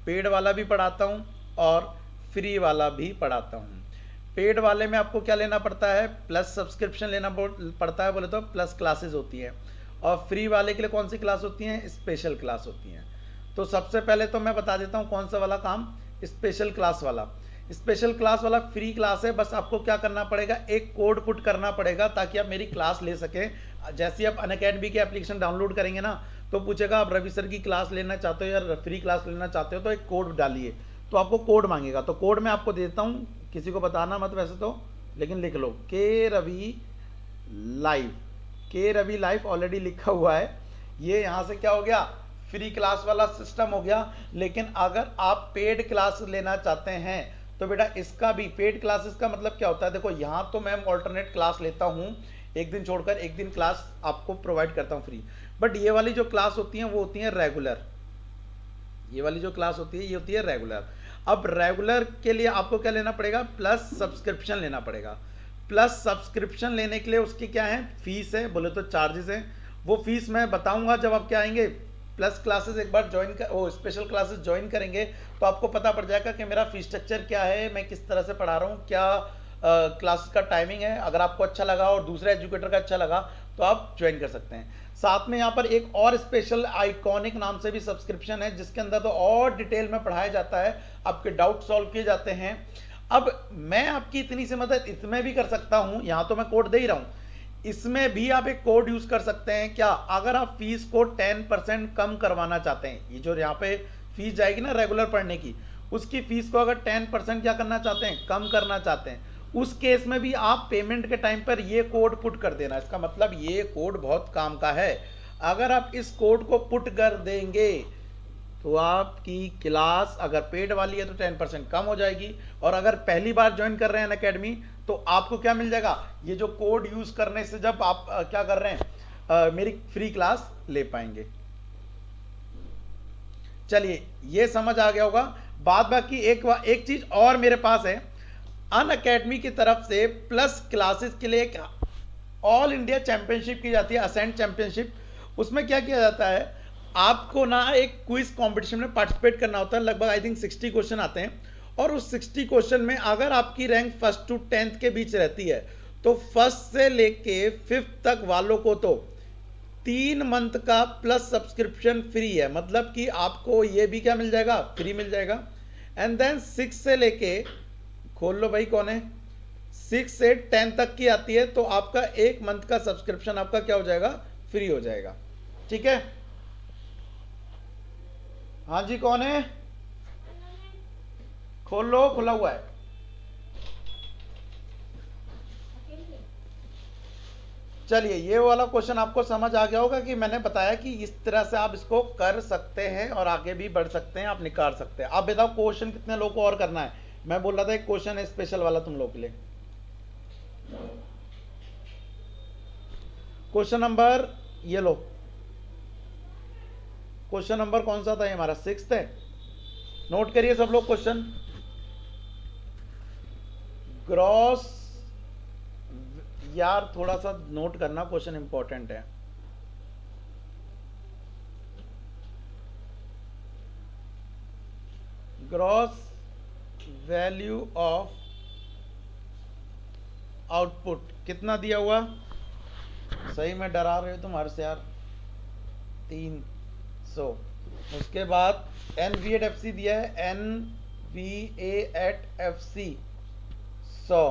पेड वाला भी पढ़ाता हूँ और फ्री वाला भी पढ़ाता हूँ। पेड वाले में आपको क्या लेना पड़ता है, प्लस सब्सक्रिप्शन लेना पड़ता है, बोले तो प्लस क्लासेस होती हैं। और फ्री वाले के लिए कौन सी क्लास होती हैं, स्पेशल क्लास होती हैं। तो सबसे पहले तो मैं बता देता हूँ कौन सा वाला काम, स्पेशल क्लास वाला। स्पेशल क्लास वाला फ्री क्लास है, बस आपको क्या करना पड़ेगा, एक कोड पुट करना पड़ेगा ताकि आप मेरी क्लास ले सकें। जैसे ही आप अनअकैडमी की एप्लीकेशन डाउनलोड करेंगे ना, तो पूछेगा आप रवि सर की क्लास लेना चाहते हो या फ्री क्लास लेना चाहते हो, तो एक कोड डालिए, तो आपको कोड मांगेगा। तो कोड मैं आपको देता हूँ, किसी को बताना मत वैसे तो, लेकिन लिख लो के रवि लाइव। के रवि लाइव ऑलरेडी लिखा हुआ है। ये यहाँ से क्या हो गया, फ्री क्लास वाला सिस्टम हो गया। लेकिन अगर आप पेड क्लास लेना चाहते हैं तो बेटा इसका भी, पेड क्लासेस का मतलब क्या होता है, देखो यहाँ तो मैं ऑल्टरनेट क्लास लेता हूँ, एक दिन छोड़कर एक दिन क्लास आपको प्रोवाइड करता हूँ फ्री, बट ये वाली जो क्लास होती हैं वो होती हैं रेगुलर। ये वाली जो क्लास होती है ये होती है रेगुलर। अब रेगुलर के लिए आपको क्या लेना पड़ेगा, प्लस सब्सक्रिप्शन लेना पड़ेगा। प्लस सब्सक्रिप्शन लेने के लिए उसकी क्या है, फीस है, बोले तो चार्जेस है। वो फीस मैं बताऊंगा जब आप क्या आएंगे, प्लस क्लासेस एक बार ज्वाइन कर, वो स्पेशल क्लासेस ज्वाइन करेंगे तो आपको पता पड़ जाएगा कि मेरा फीस स्ट्रक्चर क्या है, मैं किस तरह से पढ़ा रहा हूँ, क्या क्लास का टाइमिंग है। अगर आपको अच्छा लगा और दूसरे एजुकेटर का अच्छा लगा तो आप ज्वाइन कर सकते हैं। साथ में यहाँ पर एक और स्पेशल आइकॉनिक नाम से भी सब्सक्रिप्शन है, जिसके अंदर तो और डिटेल में पढ़ाया जाता है, आपके डाउट सॉल्व किए जाते हैं। अब मैं आपकी इतनी सी मदद इसमें भी कर सकता हूँ, यहाँ तो मैं कोड दे ही रहा हूँ, इसमें भी आप एक कोड यूज कर सकते हैं। क्या, अगर आप फीस को 10% कम करवाना चाहते हैं, ये जो यहाँ पे फीस जाएगी ना रेगुलर पढ़ने की, उसकी फीस को अगर 10% क्या करना चाहते हैं, कम करना चाहते हैं, उस केस में भी आप पेमेंट के टाइम पर ये कोड पुट कर देना। इसका मतलब ये कोड बहुत काम का है। अगर आप इस कोड को पुट कर देंगे तो आपकी क्लास अगर पेड वाली है तो 10% कम हो जाएगी, और अगर पहली बार ज्वाइन कर रहे हैं अकेडमी तो आपको क्या मिल जाएगा, ये जो कोड यूज करने से जब आप क्या कर रहे हैं, मेरी फ्री क्लास ले पाएंगे। चलिए ये समझ आ गया होगा। बाद बाकी एक चीज और मेरे पास है, अन अकेडमी की तरफ से प्लस क्लासेस के लिए एक ऑल इंडिया चैंपियनशिप की जाती है, असेंट चैंपियनशिप। उसमें क्या किया जाता है, आपको ना एक क्विज कंपटीशन में पार्टिसिपेट करना होता है। लगभग आई थिंक 60 क्वेश्चन आते हैं, और उस 60 क्वेश्चन में अगर आपकी रैंक 1st to 10th के बीच रहती है तो 1st से लेके 5th तक वालों को तो 3 मंथ का प्लस सब्सक्रिप्शन फ्री है। मतलब कि आपको ये भी क्या मिल जाएगा, फ्री मिल जाएगा। एंड देन 6 से लेके, खोल लो भाई कौन है, 6 से 10 तक की आती है तो आपका 1 मंथ का सब्सक्रिप्शन आपका क्या हो जाएगा, फ्री हो जाएगा। ठीक है, हाँ जी कौन है, खोल लो, खुला हुआ है। चलिए ये वाला क्वेश्चन आपको समझ आ गया होगा कि मैंने बताया कि इस तरह से आप इसको कर सकते हैं और आगे भी बढ़ सकते हैं, आप निकाल सकते हैं। आप बताओ क्वेश्चन कितने लोगों को और करना है। मैं बोल रहा था एक क्वेश्चन है स्पेशल वाला तुम लोग के लिए। क्वेश्चन नंबर, ये लो, क्वेश्चन नंबर कौन सा था, ये हमारा 6th है। नोट करिए सब लोग क्वेश्चन। ग्रॉस, यार थोड़ा सा नोट करना, क्वेश्चन इंपॉर्टेंट है। ग्रॉस वैल्यू ऑफ आउटपुट कितना दिया हुआ, सही में डरा रहे हो तुम्हारे से यार, 300। उसके बाद NV@FC दिया है, NV@FC 100।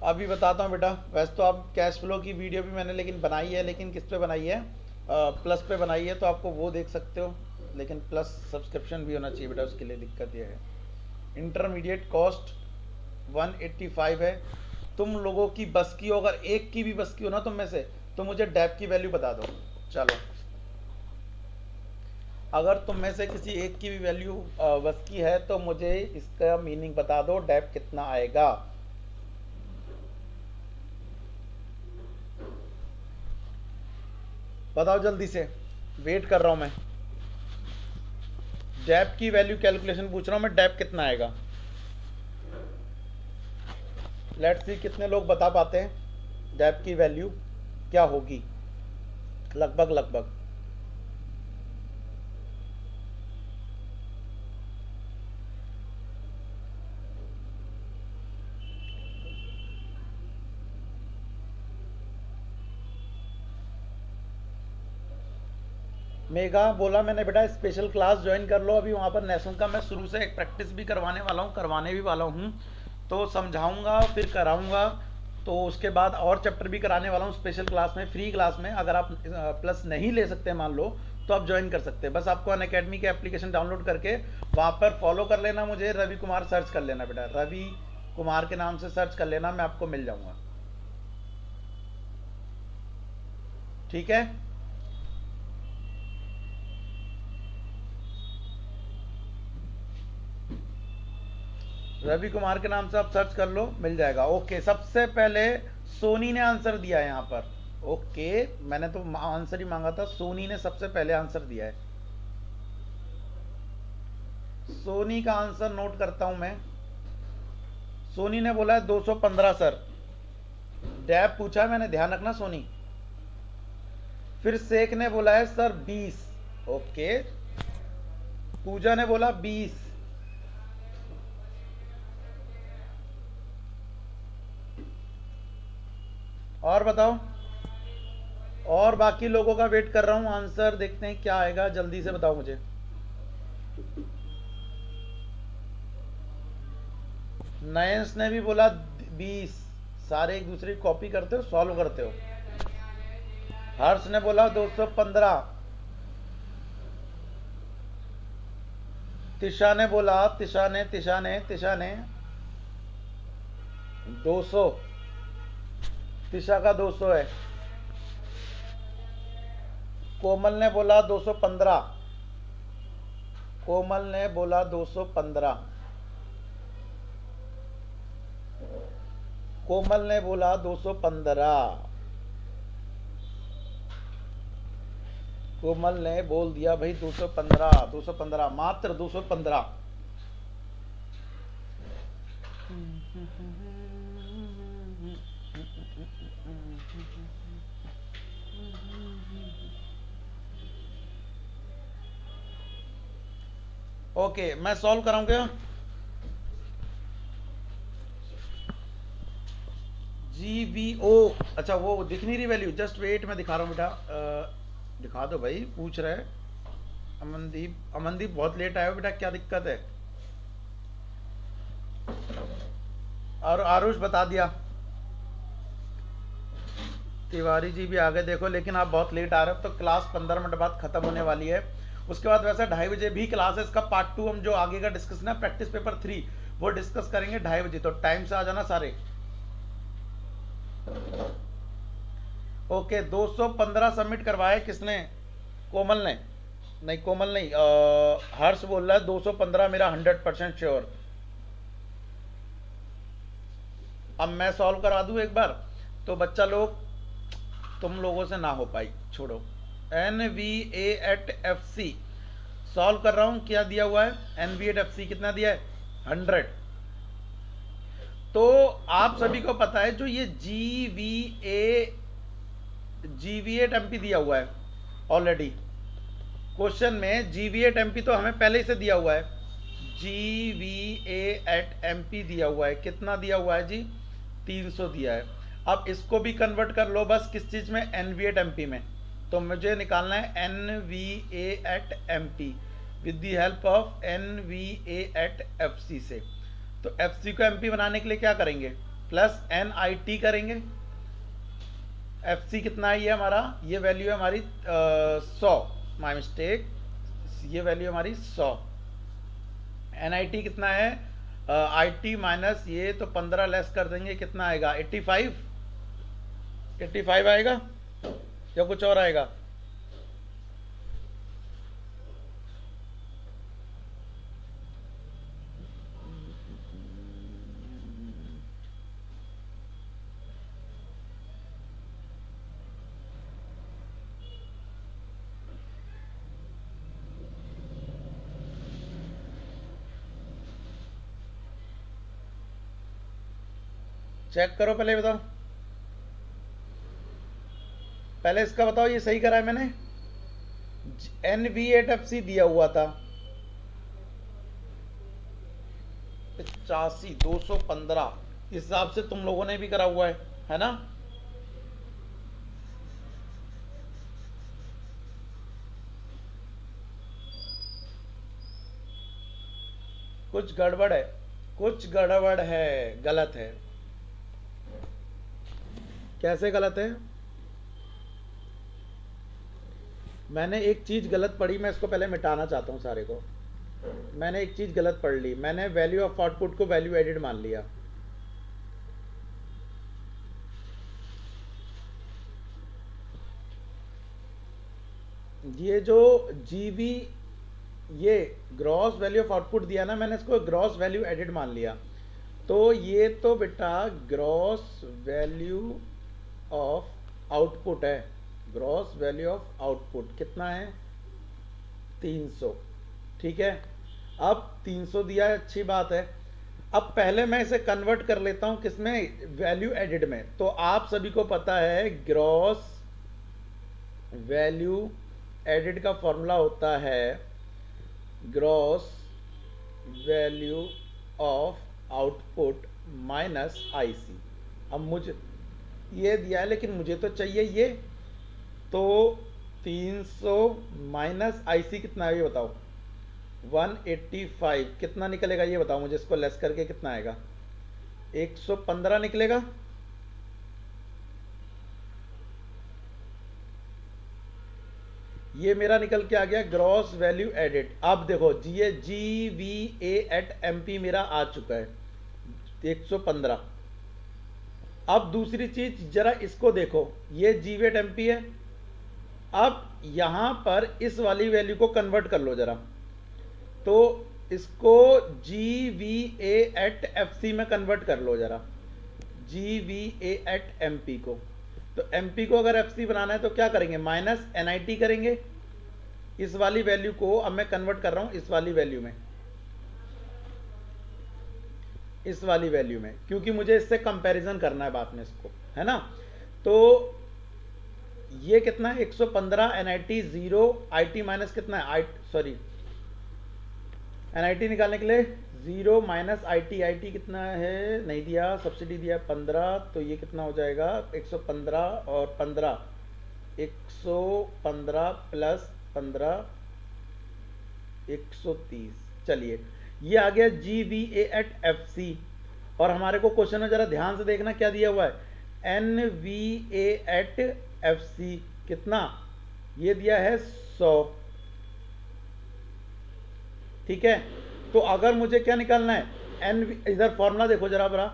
अभी बताता हूँ बेटा, वैसे तो आप कैश फ्लो की वीडियो भी मैंने लेकिन बनाई है, लेकिन किस पे बनाई है, प्लस पे बनाई है, तो आपको वो देख सकते हो, लेकिन प्लस सब्सक्रिप्शन भी होना चाहिए बेटा, उसके लिए दिक्कत ये है। इंटरमीडिएट कॉस्ट 185 है। तुम लोगों की बस की हो, अगर एक की भी बस की हो ना तुम में से, तो मुझे डैप की वैल्यू बता दो। चलो, अगर तुम में से किसी एक की भी वैल्यू बस की है तो मुझे इसका मीनिंग बता दो, डैप कितना आएगा। बताओ जल्दी से, वेट कर रहा हूं मैं। डैप की वैल्यू कैलकुलेशन पूछ रहा हूं मैं, डैप कितना आएगा। लेट्स सी कितने लोग बता पाते हैं डैप की वैल्यू क्या होगी, लगभग लगभग। मेगा बोला मैंने बेटा स्पेशल क्लास ज्वाइन कर लो, अभी वहाँ पर नेशनल का मैं शुरू से एक प्रैक्टिस भी करवाने वाला हूँ, करवाने भी वाला हूँ, तो समझाऊंगा फिर कराऊंगा। तो उसके बाद और चैप्टर भी कराने वाला हूँ स्पेशल क्लास में, फ्री क्लास में। अगर आप प्लस नहीं ले सकते मान लो, तो आप ज्वाइन कर सकते हैं। बस आपको अनअकैडमी के एप्लीकेशन डाउनलोड करके वहाँ पर फॉलो कर लेना, मुझे रवि कुमार सर्च कर लेना बेटा, रवि कुमार के नाम से सर्च कर लेना, मैं आपको मिल जाऊंगा। ठीक है, रवि कुमार के नाम से आप सर्च कर लो, मिल जाएगा। ओके, सबसे पहले सोनी ने आंसर दिया है यहाँ पर। ओके, मैंने तो आंसर ही मांगा था, सोनी ने सबसे पहले आंसर दिया है। सोनी का आंसर नोट करता हूं मैं। सोनी ने बोला है 215 सर। डैब पूछा है मैंने, ध्यान रखना सोनी। फिर शेख ने बोला है सर 20। ओके, पूजा ने बोला 20। और बताओ, और बाकी लोगों का वेट कर रहा हूं आंसर, देखते हैं क्या आएगा, जल्दी से बताओ मुझे। नयंस ने भी बोला 20। सारे एक दूसरे की कॉपी करते हो, सॉल्व करते हो। हर्ष ने बोला 215। तिशा ने बोला, तिशा ने 200। तिशा का 200 है। कोमल ने बोला 215। कोमल ने बोला 215। कोमल ने बोला 215। कोमल ने बोल दिया भाई 215, 215, मात्र 215। ओके, मैं सॉल्व कराऊंगा। GVO, अच्छा वो दिख नहीं रही वैल्यू, जस्ट वेट मैं दिखा रहा हूँ बेटा। दिखा दो भाई, पूछ रहे। अमनदीप, अमनदीप बहुत लेट आया हो बेटा, क्या दिक्कत है? और आरुष बता दिया। तिवारी जी भी आ गए देखो, लेकिन आप बहुत लेट आ रहे हो, तो क्लास 15 मिनट बाद खत्म होने वाली है। उसके बाद वैसे 2:30 बजे भी क्लास है, इसका पार्ट 2 हम जो आगे का डिस्कस ना, प्रैक्टिस पेपर 3 वो डिस्कस करेंगे 2:30 बजे, तो टाइम से आ जाना सारे। ओके, 215 सबमिट करवाए किसने? कोमल ने। नहीं कोमल नहीं, हर्ष बोल रहा है 215 मेरा 100% श्योर। अब मैं सॉल्व करा दूं एक बार, तो बच्चा लोग तुम लोगों से ना हो पाई, छोड़ो। NVA@FC सॉल्व कर रहा हूं, क्या दिया हुआ है? NVA@FC कितना दिया है? 100। तो आप सभी को पता है जो ये GVA@MP दिया हुआ है ऑलरेडी क्वेश्चन में। GVA@MP तो हमें पहले ही से दिया हुआ है। GVA@MP दिया हुआ है, कितना दिया हुआ है जी? 300 दिया है। अब इसको भी कन्वर्ट कर लो बस, किस चीज में? NVA@MP में। तो मुझे निकालना है NVA@MP with the help of NVA@FC से। तो FC को MP बनाने के लिए क्या करेंगे? प्लस NIT करेंगे। FC कितना है ये हमारा? ये वैल्यू है हमारी 100, माई मिस्टेक, ये वैल्यू हमारी 100। NIT कितना है? IT माइनस ये तो 15 लेस कर देंगे, कितना आएगा? 85। 85 आएगा या कुछ और आएगा? चेक करो, पहले बताओ, पहले इसका बताओ, ये सही करा है मैंने? NVA@FC दिया हुआ था 85, 215, इस हिसाब से तुम लोगों ने भी करा हुआ है ना? कुछ गड़बड़ है, कुछ गड़बड़ है, गलत है। कैसे गलत है? मैंने एक चीज गलत पढ़ी, मैं इसको पहले मिटाना चाहता हूँ सारे को। मैंने एक चीज गलत पढ़ ली, मैंने वैल्यू ऑफ आउटपुट को वैल्यू एडिड मान लिया। ये जो जीवी, ये ग्रॉस वैल्यू ऑफ आउटपुट दिया ना, मैंने इसको ग्रॉस वैल्यू एडिड मान लिया। तो ये तो बेटा ग्रॉस वैल्यू ऑफ आउटपुट है। ग्रॉस वैल्यू ऑफ आउटपुट कितना है? 300। ठीक है, अब 300 दिया है, अच्छी बात है। अब पहले मैं इसे कन्वर्ट कर लेता हूं किसमें? वैल्यू एडिड में। तो आप सभी को पता है ग्रॉस वैल्यू एडिड का फॉर्मूला होता है gross value of output minus IC. अब मुझे ये दिया है लेकिन मुझे तो चाहिए ये, तो 300 माइनस आईसी कितना है ये बताओ? 185। कितना निकलेगा ये बताओ मुझे, इसको लेस करके कितना आएगा? 115 निकलेगा। ये मेरा निकल के आ गया ग्रॉस वैल्यू एडिड। अब देखो GVA@MP मेरा आ चुका है 115। अब दूसरी चीज जरा इसको देखो, ये GVA@MP है। अब यहां पर इस वाली वैल्यू को कन्वर्ट कर लो जरा, तो इसको GVA@FC में कन्वर्ट कर लो जरा, GVA@MP को। तो MP को अगर FC बनाना है तो क्या करेंगे? माइनस NIT करेंगे। इस वाली वैल्यू को अब मैं कन्वर्ट कर रहा हूं इस वाली वैल्यू में, इस वाली वैल्यू में, क्योंकि मुझे इससे कंपैरिजन करना है बाद में इसको, है ना। तो ये कितना है? 115 NIT 0 IT माइनस कितना है? सॉरी, NIT निकालने के लिए 0 माइनस IT कितना है? नहीं दिया, सब्सिडी दिया 15। तो ये कितना हो जाएगा? 115 और 15, 115 प्लस 15, 130। चलिए, ये आ गया GVA@FC। और हमारे को क्वेश्चन में जरा ध्यान से देखना क्या दिया हुआ है? NVA@FC कितना? ये दिया है 100। ठीक है, तो अगर मुझे क्या निकालना है? इधर फॉर्मूला देखो जरा बरा,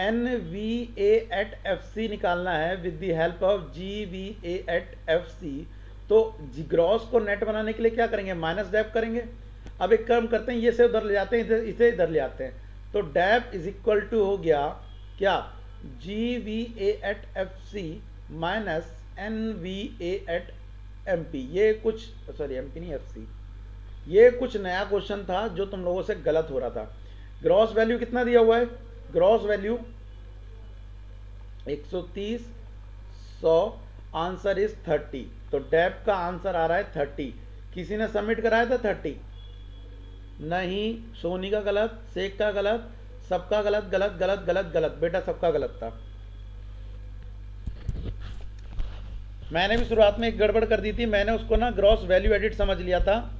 NVA@FC निकालना है with the help of GVA@FC। तो ग्रॉस को नेट बनाने के लिए क्या करेंगे? माइनस डैप करेंगे। अब एक काम करते हैं, ये से उधर ले जाते हैं, इसे इधर ले आते हैं। तो डैप इज इक्वल टू हो गया क्या? GVA@FC minus NVA@MP। ये कुछ, सॉरी MP नहीं FC, ये कुछ नया क्वेश्चन था जो तुम लोगों से गलत हो रहा था। ग्रॉस वैल्यू कितना दिया हुआ है? Gross value 130, 100, answer is 30। तो डैप का आंसर आ रहा है 30। किसी ने सबमिट कराया था 30? नहीं, सोनी का गलत, शेख का गलत, सबका गलत, गलत गलत गलत गलत, बेटा सबका गलत था। मैंने भी शुरुआत में एक गड़बड़ कर दी थी, मैंने उसको ना ग्रॉस वैल्यू एडिट समझ लिया था।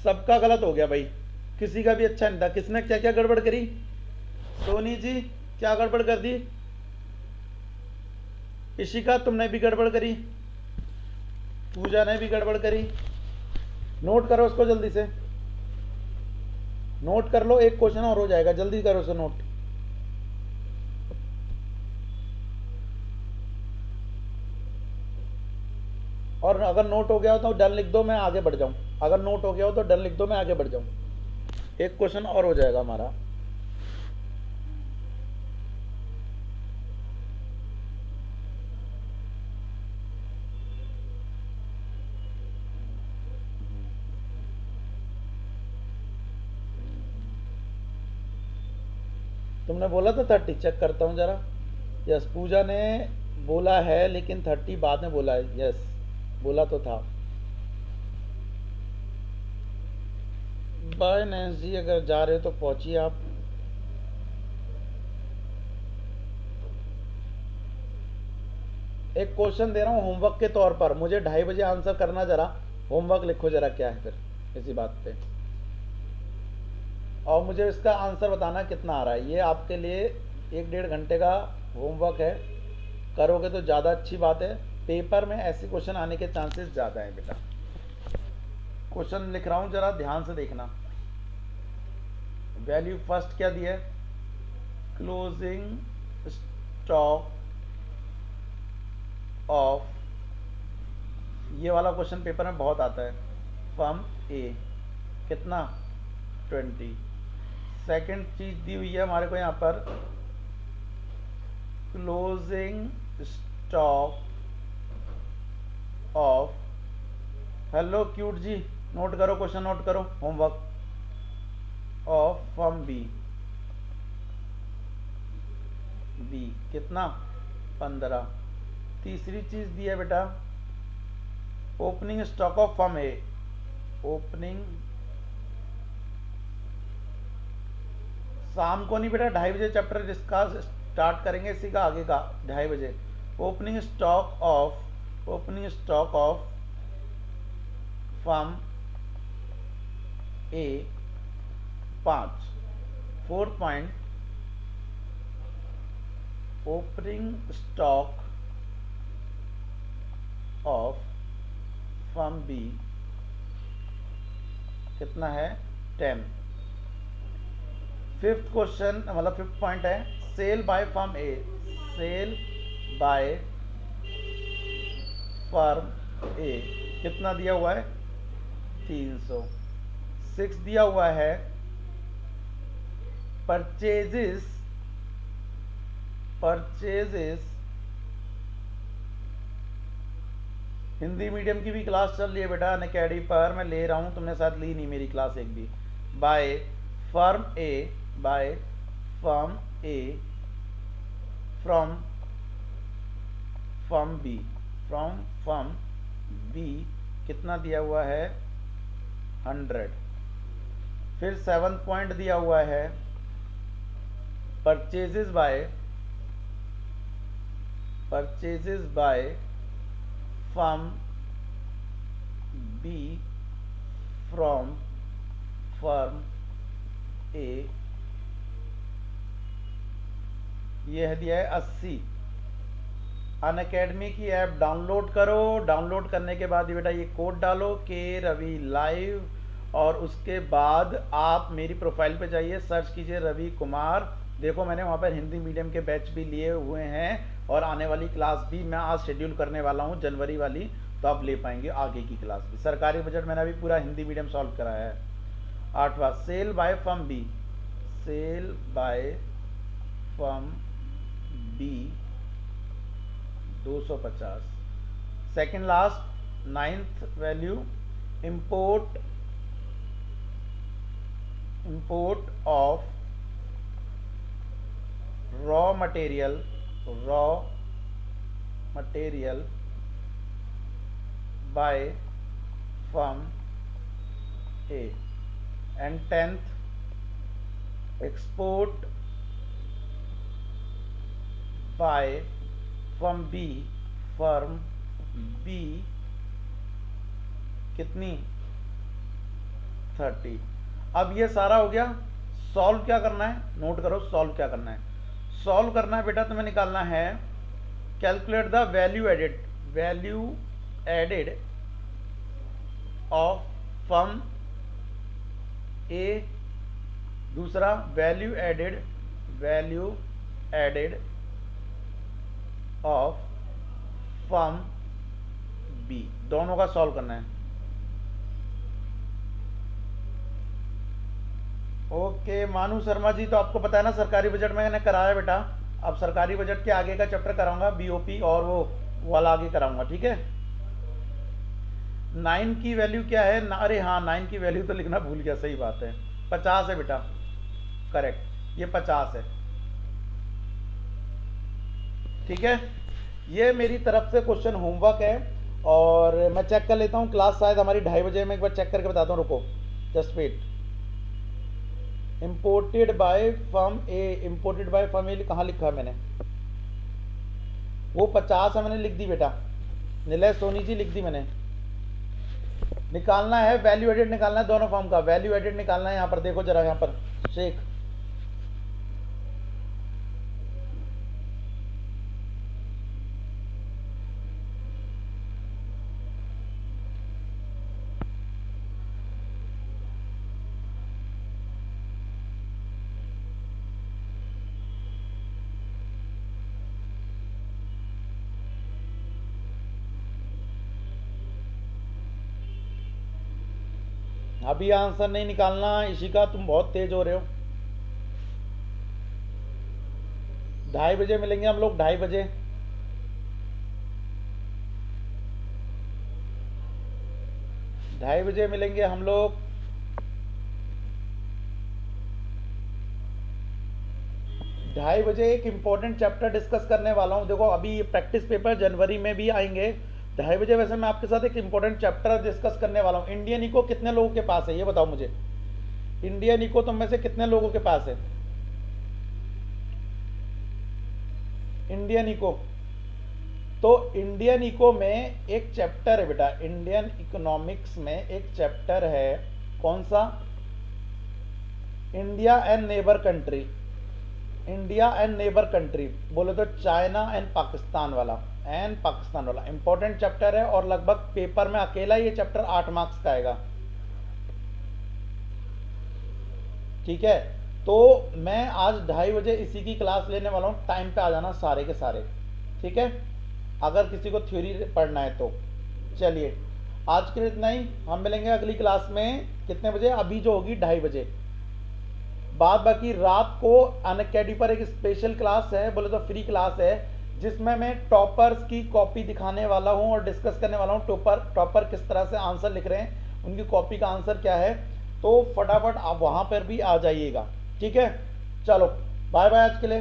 सबका गलत हो गया भाई, किसी का भी अच्छा नहीं था। किसने क्या क्या गड़बड़ करी? सोनी जी क्या गड़बड़ कर दी? इशिका तुमने भी गड़बड़ करी, पूजा ने भी गड़बड़ करी। नोट करो उसको जल्दी से, नोट कर लो, एक क्वेश्चन और हो जाएगा, जल्दी करो उसे नोट। और अगर नोट हो गया हो तो डन लिख दो, मैं आगे बढ़ जाऊं। अगर नोट हो गया हो तो डन लिख दो, मैं आगे बढ़ जाऊं। एक क्वेश्चन और हो जाएगा हमारा। तुमने बोला था 30, चेक करता हूँ जरा। यस, पूजा ने बोला है लेकिन 30 बाद में बोला है। यस, बोला तो था। बाय नैन्सी, अगर जा रहे हो तो पहुंचिए आप। एक क्वेश्चन दे रहा हूँ होमवर्क के तौर पर, मुझे 2:30 बजे आंसर करना। जरा होमवर्क लिखो जरा, क्या है फिर इसी बात पे। और मुझे इसका आंसर बताना कितना आ रहा है। ये आपके लिए 1-1.5 घंटे का होमवर्क है, करोगे तो ज़्यादा अच्छी बात है। पेपर में ऐसे क्वेश्चन आने के चांसेस ज़्यादा हैं बेटा। क्वेश्चन लिख रहा हूँ, ज़रा ध्यान से देखना। वैल्यू फर्स्ट क्या दिया है, क्लोजिंग स्टॉक ऑफ, ये वाला क्वेश्चन पेपर में बहुत आता है, फर्म ए कितना 20। सेकंड चीज दी हुई है हमारे को यहाँ पर, closing stock of, hello cute ji note करो, क्वेश्चन नोट करो, homework, of firm B, B कितना 15। तीसरी चीज दी है बेटा, opening stock of firm A, opening, शाम को नहीं बेटा, 2:30 बजे चैप्टर जिसका स्टार्ट करेंगे, इसी का आगे का 2:30 बजे। Opening stock of, opening stock of firm A 5। 4 point, opening stock of firm B कितना है 10। फिफ्थ क्वेश्चन मतलब फिफ्थ पॉइंट है, sale by firm A, sale by firm A कितना दिया हुआ है 300। 6 दिया हुआ है, परचेजेस, परचेजेस, हिंदी मीडियम की भी क्लास चल रही है बेटा अनअकैडमी पर, मैं ले रहा हूँ, तुमने साथ ली नहीं मेरी क्लास एक भी। Buy firm A, buy firm A from firm B, from firm B कितना दिया हुआ है 100। फिर 7 पॉइंट दिया हुआ है, purchases by, purchases by firm B from firm A, यह दिया है 80। अनअकैडमी की ऐप डाउनलोड करो, डाउनलोड करने के बाद ये बेटा ये कोड डालो के रवि लाइव, और उसके बाद आप मेरी प्रोफाइल पे जाइए, सर्च कीजिए रवि कुमार, देखो मैंने वहाँ पर हिंदी मीडियम के बैच भी लिए हुए हैं, और आने वाली क्लास भी मैं आज शेड्यूल करने वाला हूँ जनवरी वाली, तो आप ले पाएंगे आगे की क्लास भी। सरकारी बजट मैंने अभी पूरा हिंदी मीडियम सॉल्व कराया है। 8वां, sale by firm B, sale by firm B 250। Second last 9th value, import, import of raw material, raw material by firm A. And 10th, export by firm B, firm B कितनी 30। अब ये सारा हो गया। सॉल्व क्या करना है, नोट करो सॉल्व क्या करना है। सॉल्व करना है बेटा तुम्हें निकालना है, calculate the value added, value added of firm A, दूसरा value added, value added of firm B, दोनों का सॉल्व करना है। ओके मानू शर्मा जी, तो आपको पता है ना सरकारी बजट में मैंने कराया बेटा, अब सरकारी बजट के आगे का चैप्टर कराऊंगा बीओपी, और वो वाला आगे कराऊंगा, ठीक है। 9 की वैल्यू क्या है, अरे हाँ 9 की वैल्यू तो लिखना भूल गया, सही बात है, 50 है बेटा, करेक्ट, ये 50 है, ठीक है। ये मेरी तरफ से क्वेश्चन होमवर्क है, और मैं चेक कर लेता हूँ, क्लास शायद हमारी 2:30 बजे, मैं एक बार चेक करके बताता हूँ, रुको just wait. Imported by firm A, imported by firm A कहाँ लिखा है मैंने, वो 50 है, मैंने लिख दी बेटा, निलय सोनी जी लिख दी मैंने। निकालना है वैल्यू एडेड, निकालना है दोनों फर्म का वैल्यू एडेड निकालना है। यहाँ पर देखो जरा, यहाँ पर शेख। अभी आंसर नहीं निकालना इशिका, तुम बहुत तेज हो रहे हो। 2:30 बजे मिलेंगे हम लोग, 2:30 बजे। 2:30 बजे मिलेंगे हम लोग। 2:30 बजे एक इम्पोर्टेंट चैप्टर डिस्कस करने वाला हूँ। देखो अभी ये प्रैक्टिस पेपर जनवरी में भी आएंगे। 2:30 बजे वैसे मैं आपके साथ एक इम्पोर्टेंट चैप्टर डिस्कस करने वाला हूँ। इंडियन इको कितने लोगों के पास है ये बताओ मुझे। इंडियन इको तुम में से कितने लोगों के पास है? इंडियन इको, तो इंडियन इको में एक चैप्टर है बेटा, इंडियन इकोनॉमिक्स में एक चैप्टर है। कौन सा? India and neighbour country. India and neighbour country बोले तो चाइना एंड पाकिस्तान वाला, इंपॉर्टेंट चैप्टर है और लगभग पेपर में अकेला ये चैप्टर 8 मार्क्स का आएगा। ठीक है, तो मैं आज 2:30 बजे इसी की क्लास लेने वाला हूँ। टाइम पे आ जाना सारे के सारे, ठीक है, अगर किसी को थ्योरी पढ़ना है तो। चलिए आज के लिए इतना ही, हम मिलेंगे अगली क्लास में कितने बजे? अभी जो होगी 2:30 बजे। बाद बाकी रात को अनअकैडमी पर एक स्पेशल क्लास है, बोले तो फ्री क्लास है, जिसमें मैं टॉपर्स की कॉपी दिखाने वाला हूं और डिस्कस करने वाला हूं। टॉपर किस तरह से आंसर लिख रहे हैं, उनकी कॉपी का आंसर क्या है। तो फटाफट आप वहां पर भी आ जाइएगा, ठीक है। चलो बाय बाय आज के लिए।